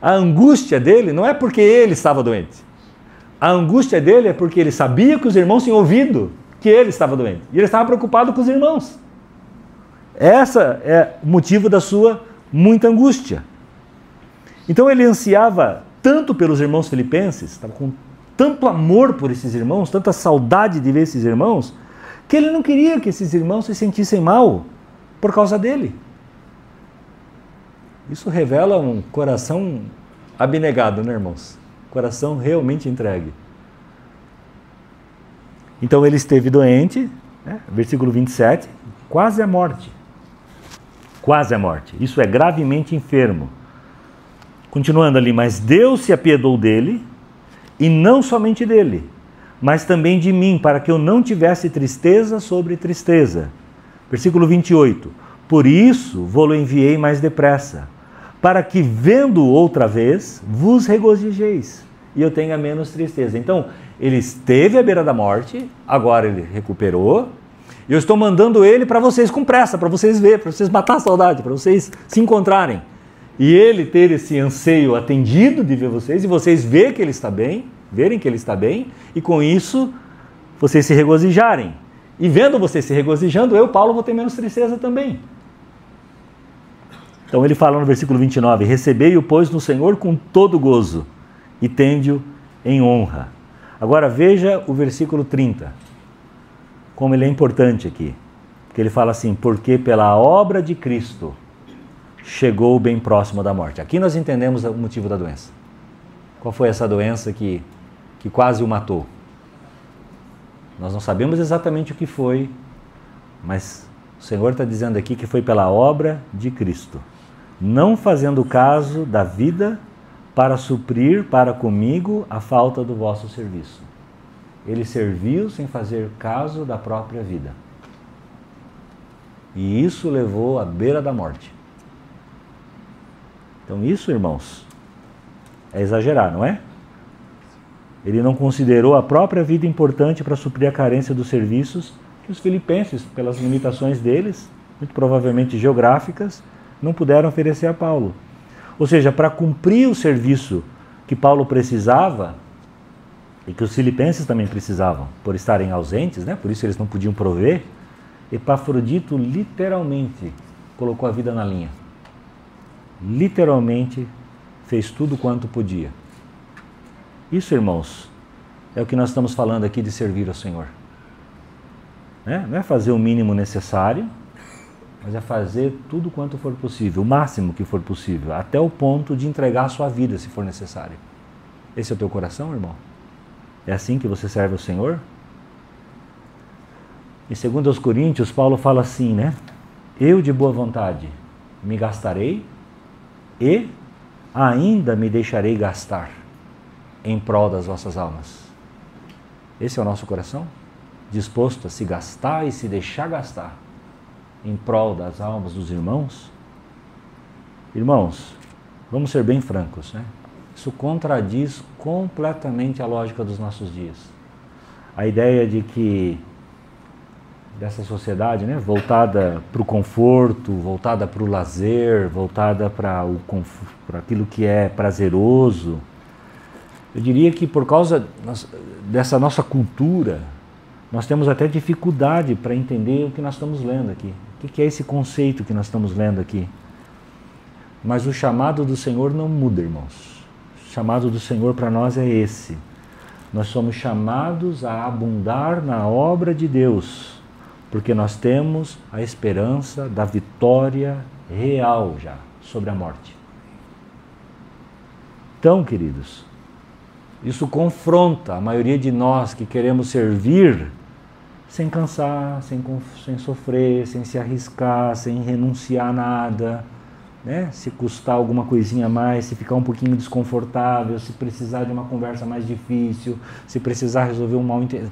a angústia dele não é porque ele estava doente. A angústia dele é porque ele sabia que os irmãos tinham ouvido que ele estava doente. E ele estava preocupado com os irmãos. Essa é o motivo da sua muita angústia. Então ele ansiava tanto pelos irmãos filipenses, estava com tanto amor por esses irmãos, tanta saudade de ver esses irmãos, que ele não queria que esses irmãos se sentissem mal por causa dele. Isso revela um coração abnegado, né, irmãos? Coração realmente entregue. Então ele esteve doente, né? Versículo 27, quase à morte. Quase à morte. Isso é gravemente enfermo. Continuando ali, mas Deus se apiedou dele, e não somente dele, mas também de mim, para que eu não tivesse tristeza sobre tristeza. Versículo 28. Por isso vou-lo enviei mais depressa, para que, vendo outra vez, vos regozijeis, e eu tenha menos tristeza. Então, ele esteve à beira da morte, agora ele recuperou, e eu estou mandando ele para vocês com pressa, para vocês verem, para vocês matar a saudade, para vocês se encontrarem. E ele ter esse anseio atendido de ver vocês, e vocês verem que ele está bem, e com isso, vocês se regozijarem. E vendo vocês se regozijando, eu, Paulo, vou ter menos tristeza também. Então ele fala no versículo 29, recebei-o, pois, no Senhor com todo gozo, e tende-o em honra. Agora veja o versículo 30, como ele é importante aqui. Porque ele fala assim, porque pela obra de Cristo chegou bem próximo da morte. Aqui nós entendemos o motivo da doença. Qual foi essa doença que quase o matou? Nós não sabemos exatamente o que foi, mas o Senhor está dizendo aqui que foi pela obra de Cristo, não fazendo caso da vida para suprir para comigo a falta do vosso serviço. Ele serviu sem fazer caso da própria vida. E isso levou à beira da morte. Então isso, irmãos, é exagerar, não é? Ele não considerou a própria vida importante para suprir a carência dos serviços que os filipenses, pelas limitações deles, muito provavelmente geográficas, não puderam oferecer a Paulo. Ou seja, para cumprir o serviço que Paulo precisava, e que os filipenses também precisavam, por estarem ausentes, né? Por isso eles não podiam prover, Epafrodito literalmente colocou a vida na linha. Literalmente fez tudo quanto podia. Isso, irmãos, é o que nós estamos falando aqui de servir ao Senhor. Né? Não é fazer o mínimo necessário, mas é fazer tudo quanto for possível, o máximo que for possível, até o ponto de entregar a sua vida, se for necessário. Esse é o teu coração, irmão? É assim que você serve ao Senhor? Em 2 Coríntios, Paulo fala assim, né? Eu de boa vontade me gastarei e ainda me deixarei gastar em prol das vossas almas. Esse é o nosso coração? Disposto a se gastar e se deixar gastar em prol das almas dos irmãos? Irmãos, vamos ser bem francos, né? Isso contradiz completamente a lógica dos nossos dias. A ideia de que dessa sociedade, né, voltada para o conforto, voltada para o lazer, voltada para aquilo que é prazeroso. Eu diria que por causa dessa nossa cultura, nós temos até dificuldade para entender o que nós estamos lendo aqui. O que é esse conceito que nós estamos lendo aqui? Mas o chamado do Senhor não muda, irmãos. O chamado do Senhor para nós é esse. Nós somos chamados a abundar na obra de Deus, porque nós temos a esperança da vitória real já sobre a morte. Então, queridos, isso confronta a maioria de nós que queremos servir sem cansar, sem sofrer, sem se arriscar, sem renunciar a nada, né? Se custar alguma coisinha a mais, se ficar um pouquinho desconfortável, se precisar de uma conversa mais difícil, se precisar resolver um mal-entendido.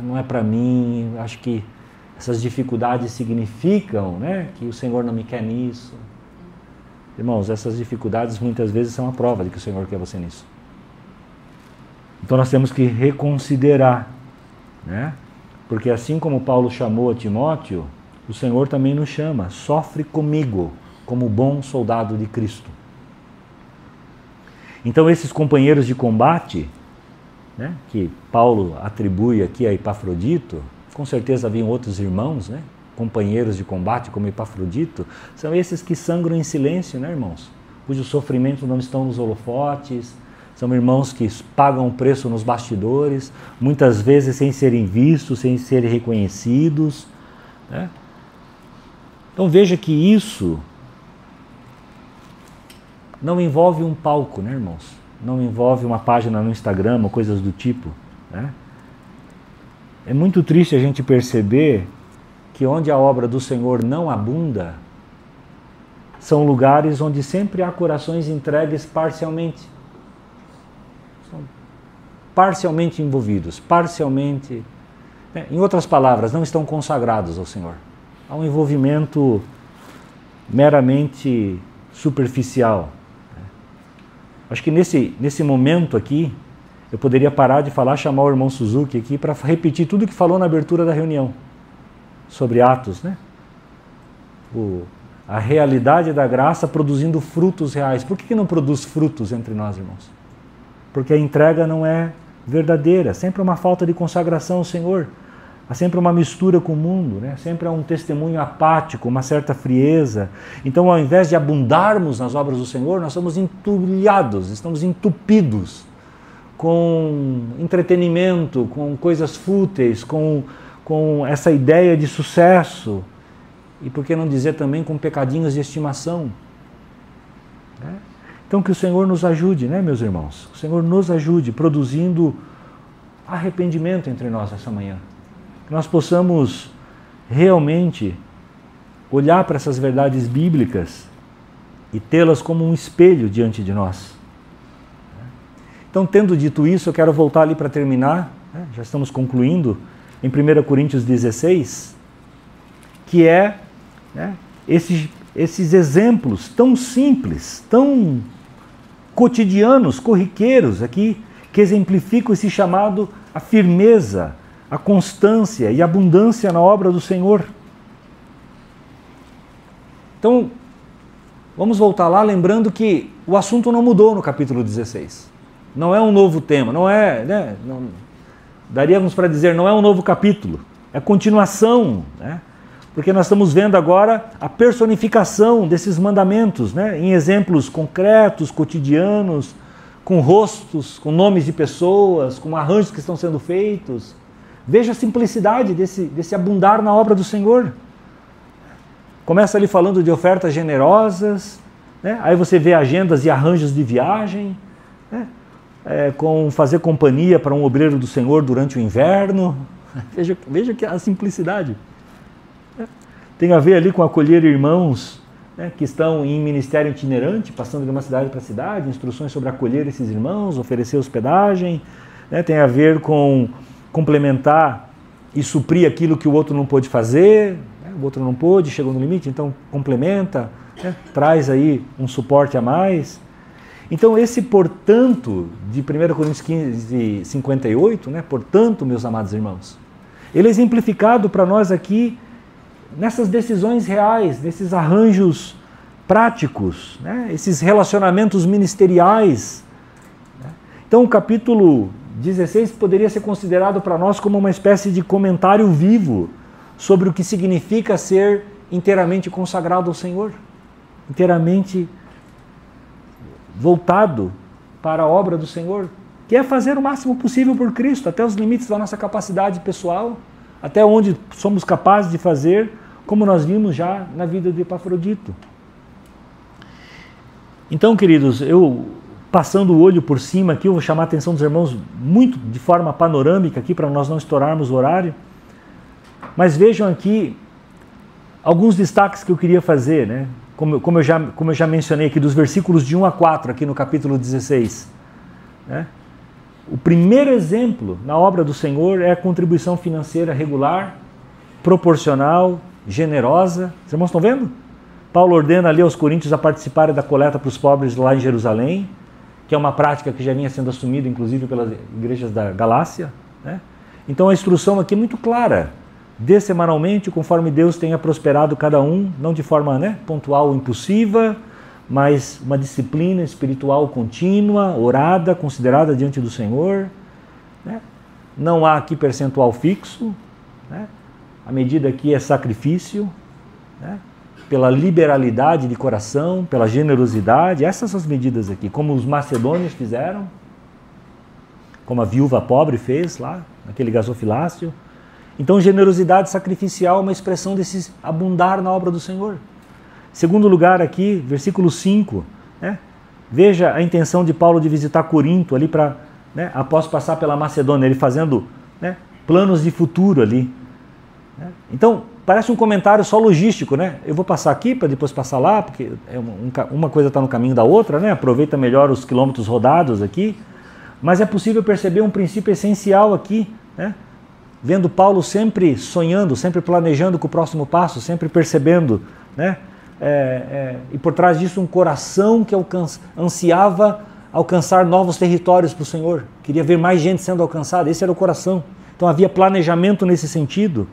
Não é para mim, acho que essas dificuldades significam, né, que o Senhor não me quer nisso. Irmãos, essas dificuldades muitas vezes são a prova de que o Senhor quer você nisso. Então nós temos que reconsiderar, né? Porque assim como Paulo chamou a Timóteo, o Senhor também nos chama, sofre comigo, como bom soldado de Cristo. Então esses companheiros de combate, né, que Paulo atribui aqui a Epafrodito, com certeza haviam outros irmãos, né, companheiros de combate como Epafrodito, são esses que sangram em silêncio, né, irmãos? Cujos sofrimentos não estão nos holofotes, são irmãos que pagam o preço nos bastidores, muitas vezes sem serem vistos, sem serem reconhecidos, né? Então veja que isso não envolve um palco, né, irmãos? Não envolve uma página no Instagram ou coisas do tipo, né? É muito triste a gente perceber que onde a obra do Senhor não abunda, são lugares onde sempre há corações entregues parcialmente. São parcialmente envolvidos, parcialmente... né? Em outras palavras, não estão consagrados ao Senhor. Há um envolvimento meramente superficial. Acho que nesse momento aqui, eu poderia parar de falar, chamar o irmão Suzuki aqui para repetir tudo que falou na abertura da reunião sobre Atos, né? A realidade da graça produzindo frutos reais. Por que não produz frutos entre nós, irmãos? Porque a entrega não é verdadeira, sempre é uma falta de consagração ao Senhor, há sempre uma mistura com o mundo, né? Sempre há um testemunho apático, uma certa frieza. Então, ao invés de abundarmos nas obras do Senhor, nós somos entulhados, estamos entupidos com entretenimento, com coisas fúteis, com essa ideia de sucesso, e por que não dizer também com pecadinhos de estimação, né? Então que o Senhor nos ajude, né, meus irmãos? O Senhor nos ajude produzindo arrependimento entre nós essa manhã. Que nós possamos realmente olhar para essas verdades bíblicas e tê-las como um espelho diante de nós. Então, tendo dito isso, eu quero voltar ali para terminar, né? Já estamos concluindo, em 1 Coríntios 16, que é, né, esses exemplos tão simples, tão cotidianos, corriqueiros aqui, que exemplificam esse chamado a firmeza, a constância e a abundância na obra do Senhor. Então, vamos voltar lá lembrando que o assunto não mudou no capítulo 16. Não é um novo tema, não é, né, daríamos para dizer, não é um novo capítulo, é continuação, né? Porque nós estamos vendo agora a personificação desses mandamentos, né, em exemplos concretos, cotidianos, com rostos, com nomes de pessoas, com arranjos que estão sendo feitos. Veja a simplicidade desse abundar na obra do Senhor. Começa ali falando de ofertas generosas, né? Aí você vê agendas e arranjos de viagem, né? Com fazer companhia para um obreiro do Senhor durante o inverno. Veja que a simplicidade. Tem a ver ali com acolher irmãos, né, que estão em ministério itinerante, passando de uma cidade para cidade, instruções sobre acolher esses irmãos, oferecer hospedagem, né, tem a ver com complementar e suprir aquilo que o outro não pôde fazer, né, o outro não pôde, chegou no limite, então complementa, né, traz aí um suporte a mais. Então esse portanto, de 1 Coríntios 15, 58, né, portanto, meus amados irmãos, ele é exemplificado para nós aqui nessas decisões reais, nesses arranjos práticos, né, esses relacionamentos ministeriais, né. Então o capítulo 16 poderia ser considerado para nós como uma espécie de comentário vivo sobre o que significa ser inteiramente consagrado ao Senhor, inteiramente voltado para a obra do Senhor, que é fazer o máximo possível por Cristo, até os limites da nossa capacidade pessoal, até onde somos capazes de fazer, como nós vimos já na vida de Epafrodito. Então, queridos, eu passando o olho por cima aqui, eu vou chamar a atenção dos irmãos muito de forma panorâmica aqui, para nós não estourarmos o horário, mas vejam aqui alguns destaques que eu queria fazer, né? Como eu já mencionei aqui, dos versículos de 1 a 4, aqui no capítulo 16. Né? O primeiro exemplo na obra do Senhor é a contribuição financeira regular, proporcional, generosa. Os irmãos estão vendo? Paulo ordena ali aos coríntios a participarem da coleta para os pobres lá em Jerusalém, que é uma prática que já vinha sendo assumida, inclusive, pelas igrejas da Galácia. Né? Então a instrução aqui é muito clara. dê semanalmente, conforme Deus tenha prosperado cada um, não de forma pontual ou impulsiva, mas uma disciplina espiritual contínua, orada, considerada diante do Senhor. Não há aqui percentual fixo, a medida aqui é sacrifício, pela liberalidade de coração, pela generosidade, essas são as medidas aqui, como os macedônios fizeram, como a viúva pobre fez lá, naquele gasofilácio. Então, generosidade sacrificial é uma expressão desse abundar na obra do Senhor. Segundo lugar aqui, versículo 5, veja a intenção de Paulo de visitar Corinto ali para, após passar pela Macedônia, ele fazendo planos de futuro ali. Então, parece um comentário só logístico, eu vou passar aqui para depois passar lá, porque uma coisa está no caminho da outra, aproveita melhor os quilômetros rodados aqui, mas é possível perceber um princípio essencial aqui, vendo Paulo sempre sonhando, sempre planejando com o próximo passo, sempre percebendo, e por trás disso um coração que ansiava alcançar novos territórios para o Senhor, queria ver mais gente sendo alcançada, esse era o coração. Então havia planejamento nesse sentido.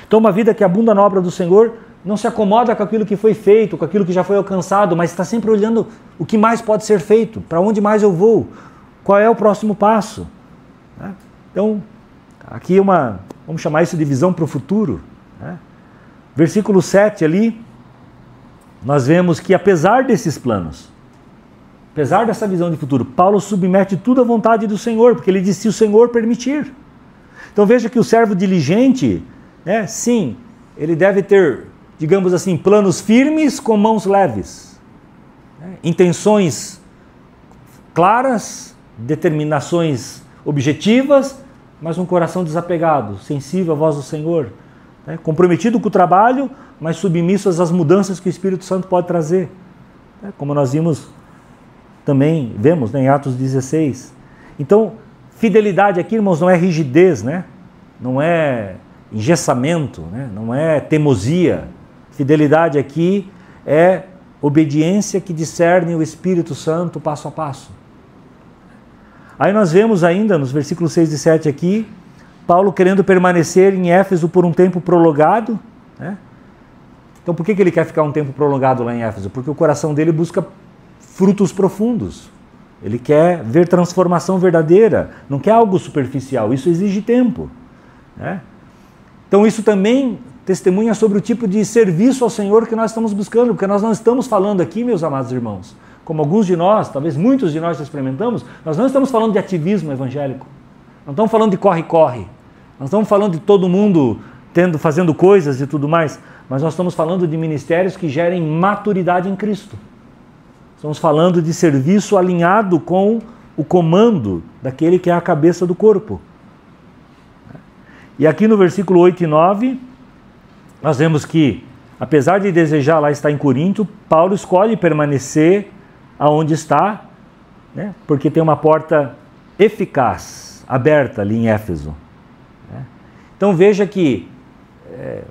Então uma vida que abunda na obra do Senhor não se acomoda com aquilo que foi feito, com aquilo que já foi alcançado, mas está sempre olhando o que mais pode ser feito, para onde mais eu vou, qual é o próximo passo. Então, aqui vamos chamar isso de visão para o futuro. Versículo 7 ali, nós vemos que apesar desses planos, apesar dessa visão de futuro, Paulo submete tudo à vontade do Senhor, porque ele diz, se o Senhor permitir. Então veja que o servo diligente, sim, ele deve ter, digamos assim, planos firmes com mãos leves, intenções claras, determinações objetivas, mas um coração desapegado, sensível à voz do Senhor, comprometido com o trabalho, mas submisso às mudanças que o Espírito Santo pode trazer, como nós vemos em Atos 16. Então, fidelidade aqui, irmãos, não é rigidez, não é engessamento, não é teimosia. Fidelidade aqui é obediência que discerne o Espírito Santo passo a passo. Aí nós vemos ainda, nos versículos 6 e 7 aqui, Paulo querendo permanecer em Éfeso por um tempo prolongado. Então por que ele quer ficar um tempo prolongado lá em Éfeso? Porque o coração dele busca frutos profundos. Ele quer ver transformação verdadeira, não quer algo superficial, isso exige tempo. Então isso também testemunha sobre o tipo de serviço ao Senhor que nós estamos buscando, porque nós não estamos falando aqui, meus amados irmãos, como alguns de nós, talvez muitos de nós experimentamos, nós não estamos falando de ativismo evangélico, não estamos falando de corre-corre, nós estamos falando de todo mundo fazendo coisas e tudo mais, mas nós estamos falando de ministérios que gerem maturidade em Cristo. Estamos falando de serviço alinhado com o comando daquele que é a cabeça do corpo. E aqui no versículo 8 e 9, nós vemos que, apesar de desejar lá estar em Corinto, Paulo escolhe permanecer aonde está, porque tem uma porta eficaz, aberta ali em Éfeso. Então veja que é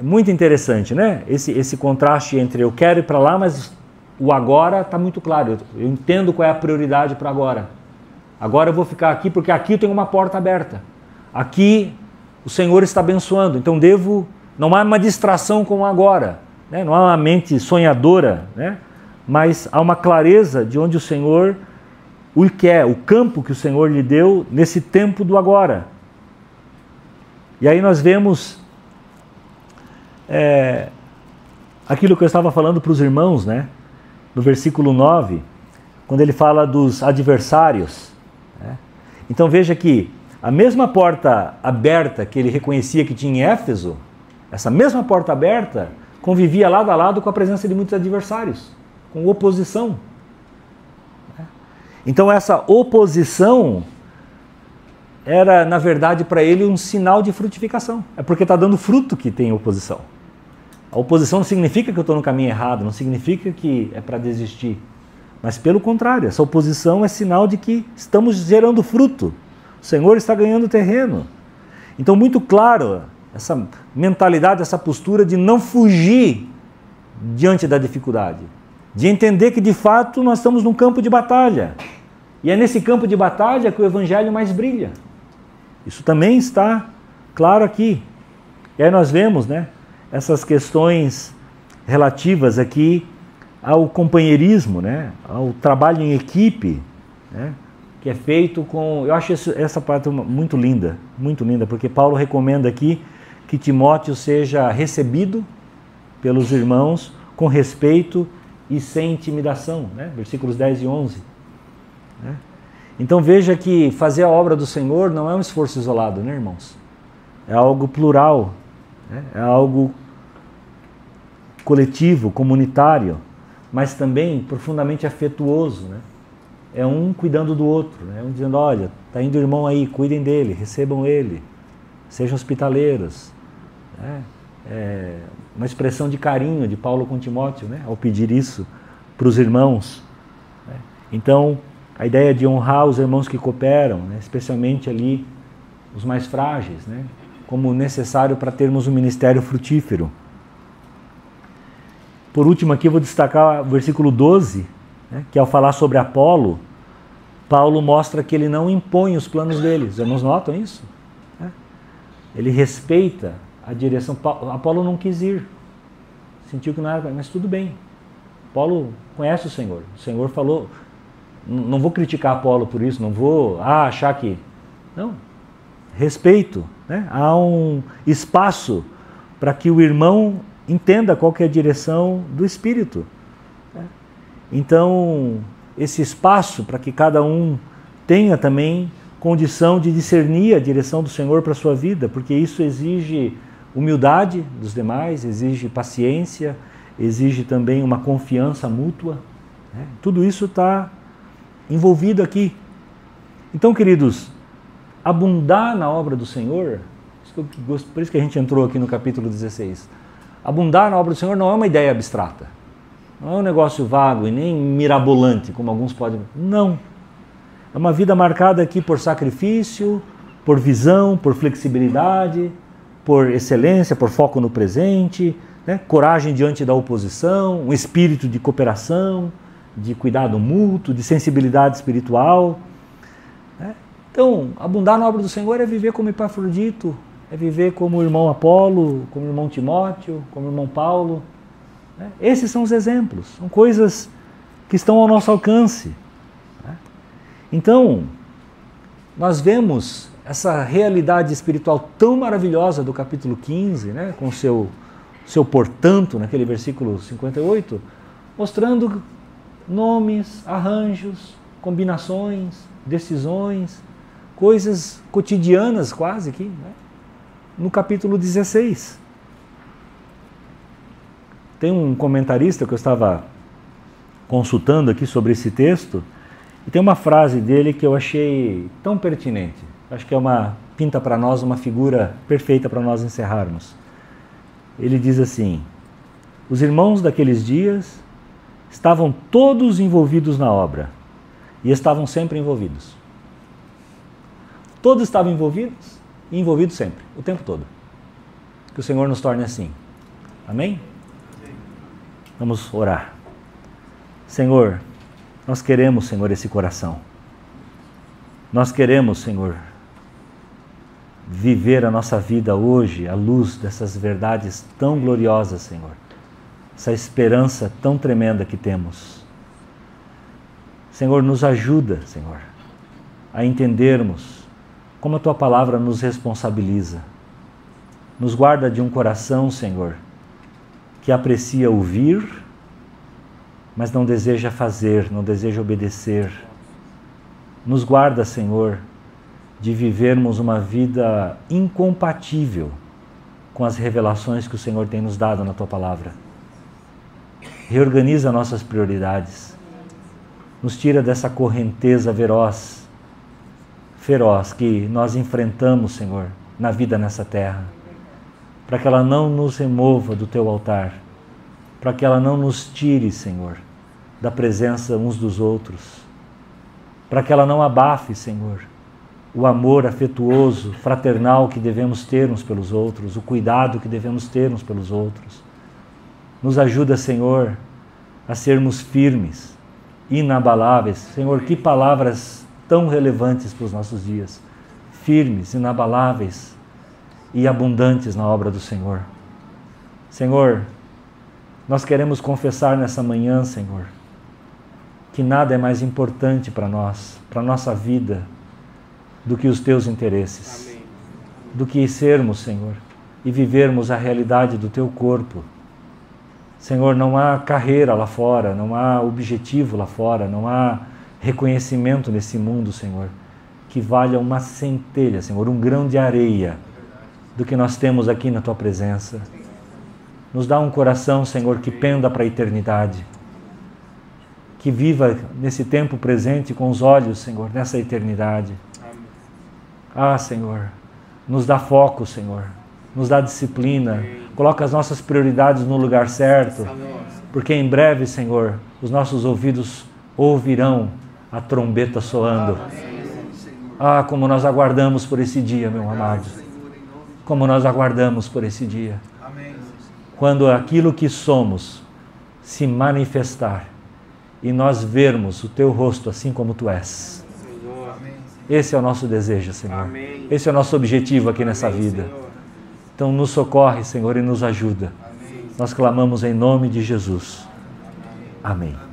muito interessante, esse contraste entre eu quero ir para lá, mas o agora está muito claro, eu entendo qual é a prioridade para agora. Agora eu vou ficar aqui porque aqui tem uma porta aberta. Aqui o Senhor está abençoando, então não há uma distração com o agora, não há uma mente sonhadora, mas há uma clareza de onde o Senhor o quer, o campo que o Senhor lhe deu nesse tempo do agora. E aí nós vemos aquilo que eu estava falando para os irmãos, no versículo 9, quando ele fala dos adversários. Então veja que a mesma porta aberta que ele reconhecia que tinha em Éfeso, essa mesma porta aberta convivia lado a lado com a presença de muitos adversários, com oposição. Então essa oposição era, na verdade, para ele um sinal de frutificação. É porque está dando fruto que tem oposição. A oposição não significa que eu estou no caminho errado, não significa que é para desistir. Mas pelo contrário, essa oposição é sinal de que estamos gerando fruto. O Senhor está ganhando terreno. Então, muito claro, essa mentalidade, essa postura de não fugir diante da dificuldade. De entender que, de fato, nós estamos num campo de batalha. E é nesse campo de batalha que o Evangelho mais brilha. Isso também está claro aqui. E aí nós vemos, né, essas questões relativas aqui ao companheirismo, né, ao trabalho em equipe, né, que é feito com... Eu acho essa parte muito linda, porque Paulo recomenda aqui que Timóteo seja recebido pelos irmãos com respeito e sem intimidação, né? Versículos 10 e 11. Né? Então veja que fazer a obra do Senhor não é um esforço isolado, né, irmãos? É algo plural, né? É algo coletivo, comunitário, mas também profundamente afetuoso, né? É um cuidando do outro, né? Um dizendo, olha, está indo o irmão aí, cuidem dele, recebam ele, sejam hospitaleiros. Né? É uma expressão de carinho de Paulo com Timóteo, né? Ao pedir isso para os irmãos. Né? Então, a ideia de honrar os irmãos que cooperam, né? Especialmente ali os mais frágeis, né? Como necessário para termos um ministério frutífero. Por último aqui eu vou destacar o versículo 12, né? Que ao falar sobre Apolo, Paulo mostra que ele não impõe os planos dele. Os irmãos notam isso? Né? Ele respeita a direção. Apolo não quis ir, sentiu que não era, mas tudo bem. Paulo conhece o Senhor falou, não vou criticar Apolo por isso, não vou achar que... Não, respeito, né? Há um espaço para que o irmão entenda qual que é a direção do Espírito. Né? Então, esse espaço para que cada um tenha também condição de discernir a direção do Senhor para a sua vida, porque isso exige humildade dos demais, exige paciência, exige também uma confiança mútua. Né? Tudo isso está envolvido aqui. Então, queridos, abundar na obra do Senhor, por isso que a gente entrou aqui no capítulo 16, abundar na obra do Senhor não é uma ideia abstrata, não é um negócio vago e nem mirabolante, como alguns podem... Não. É uma vida marcada aqui por sacrifício, por visão, por flexibilidade, por excelência, por foco no presente, né? Coragem diante da oposição, um espírito de cooperação, de cuidado mútuo, de sensibilidade espiritual. Né? Então, abundar na obra do Senhor é viver como Epafrodito, é viver como o irmão Apolo, como o irmão Timóteo, como o irmão Paulo. Né? Esses são os exemplos, são coisas que estão ao nosso alcance. Né? Então, nós vemos essa realidade espiritual tão maravilhosa do capítulo 15, né, com o seu portanto, naquele versículo 58, mostrando nomes, arranjos, combinações, decisões, coisas cotidianas quase aqui, né, no capítulo 16. Tem um comentarista que eu estava consultando aqui sobre esse texto, e tem uma frase dele que eu achei tão pertinente. Acho que pinta para nós uma figura perfeita para nós encerrarmos. Ele diz assim: os irmãos daqueles dias estavam todos envolvidos na obra e estavam sempre envolvidos. Todos estavam envolvidos e envolvidos sempre, o tempo todo. Que o Senhor nos torne assim. Amém? Vamos orar. Senhor, nós queremos, Senhor, esse coração. Nós queremos, Senhor, viver a nossa vida hoje à luz dessas verdades tão gloriosas, Senhor. Essa esperança tão tremenda que temos. Senhor, nos ajuda, Senhor, a entendermos como a Tua palavra nos responsabiliza. Nos guarda de um coração, Senhor, que aprecia ouvir, mas não deseja fazer, não deseja obedecer. Nos guarda, Senhor, de vivermos uma vida incompatível com as revelações que o Senhor tem nos dado na Tua palavra. Reorganiza nossas prioridades. Nos tira dessa correnteza feroz que nós enfrentamos, Senhor, na vida nessa terra. Para que ela não nos remova do Teu altar. Para que ela não nos tire, Senhor, da presença uns dos outros. Para que ela não abafe, Senhor, o amor afetuoso, fraternal que devemos ter uns pelos outros, o cuidado que devemos ter uns pelos outros. Nos ajuda, Senhor, a sermos firmes, inabaláveis. Senhor, que palavras tão relevantes para os nossos dias. Firmes, inabaláveis, e abundantes na obra do Senhor. Senhor, nós queremos confessar nessa manhã, Senhor, que nada é mais importante para nós, para a nossa vida, do que os Teus interesses. Amém. Do que sermos, Senhor, e vivermos a realidade do Teu corpo. Senhor, não há carreira lá fora, não há objetivo lá fora, não há reconhecimento nesse mundo, Senhor, que valha uma centelha, Senhor, um grão de areia do que nós temos aqui na Tua presença. Nos dá um coração, Senhor, que penda para a eternidade, que viva nesse tempo presente com os olhos, Senhor, nessa eternidade. Ah, Senhor, nos dá foco, Senhor, nos dá disciplina, coloca as nossas prioridades no lugar certo, porque em breve, Senhor, os nossos ouvidos ouvirão a trombeta soando. Ah, como nós aguardamos por esse dia, meu amado, como nós aguardamos por esse dia, quando aquilo que somos se manifestar e nós vermos o Teu rosto assim como Tu és. Esse é o nosso desejo, Senhor. Amém. Esse é o nosso objetivo aqui nessa vida. Senhor. Então nos socorre, Senhor, e nos ajuda. Amém. Nós clamamos em nome de Jesus. Amém.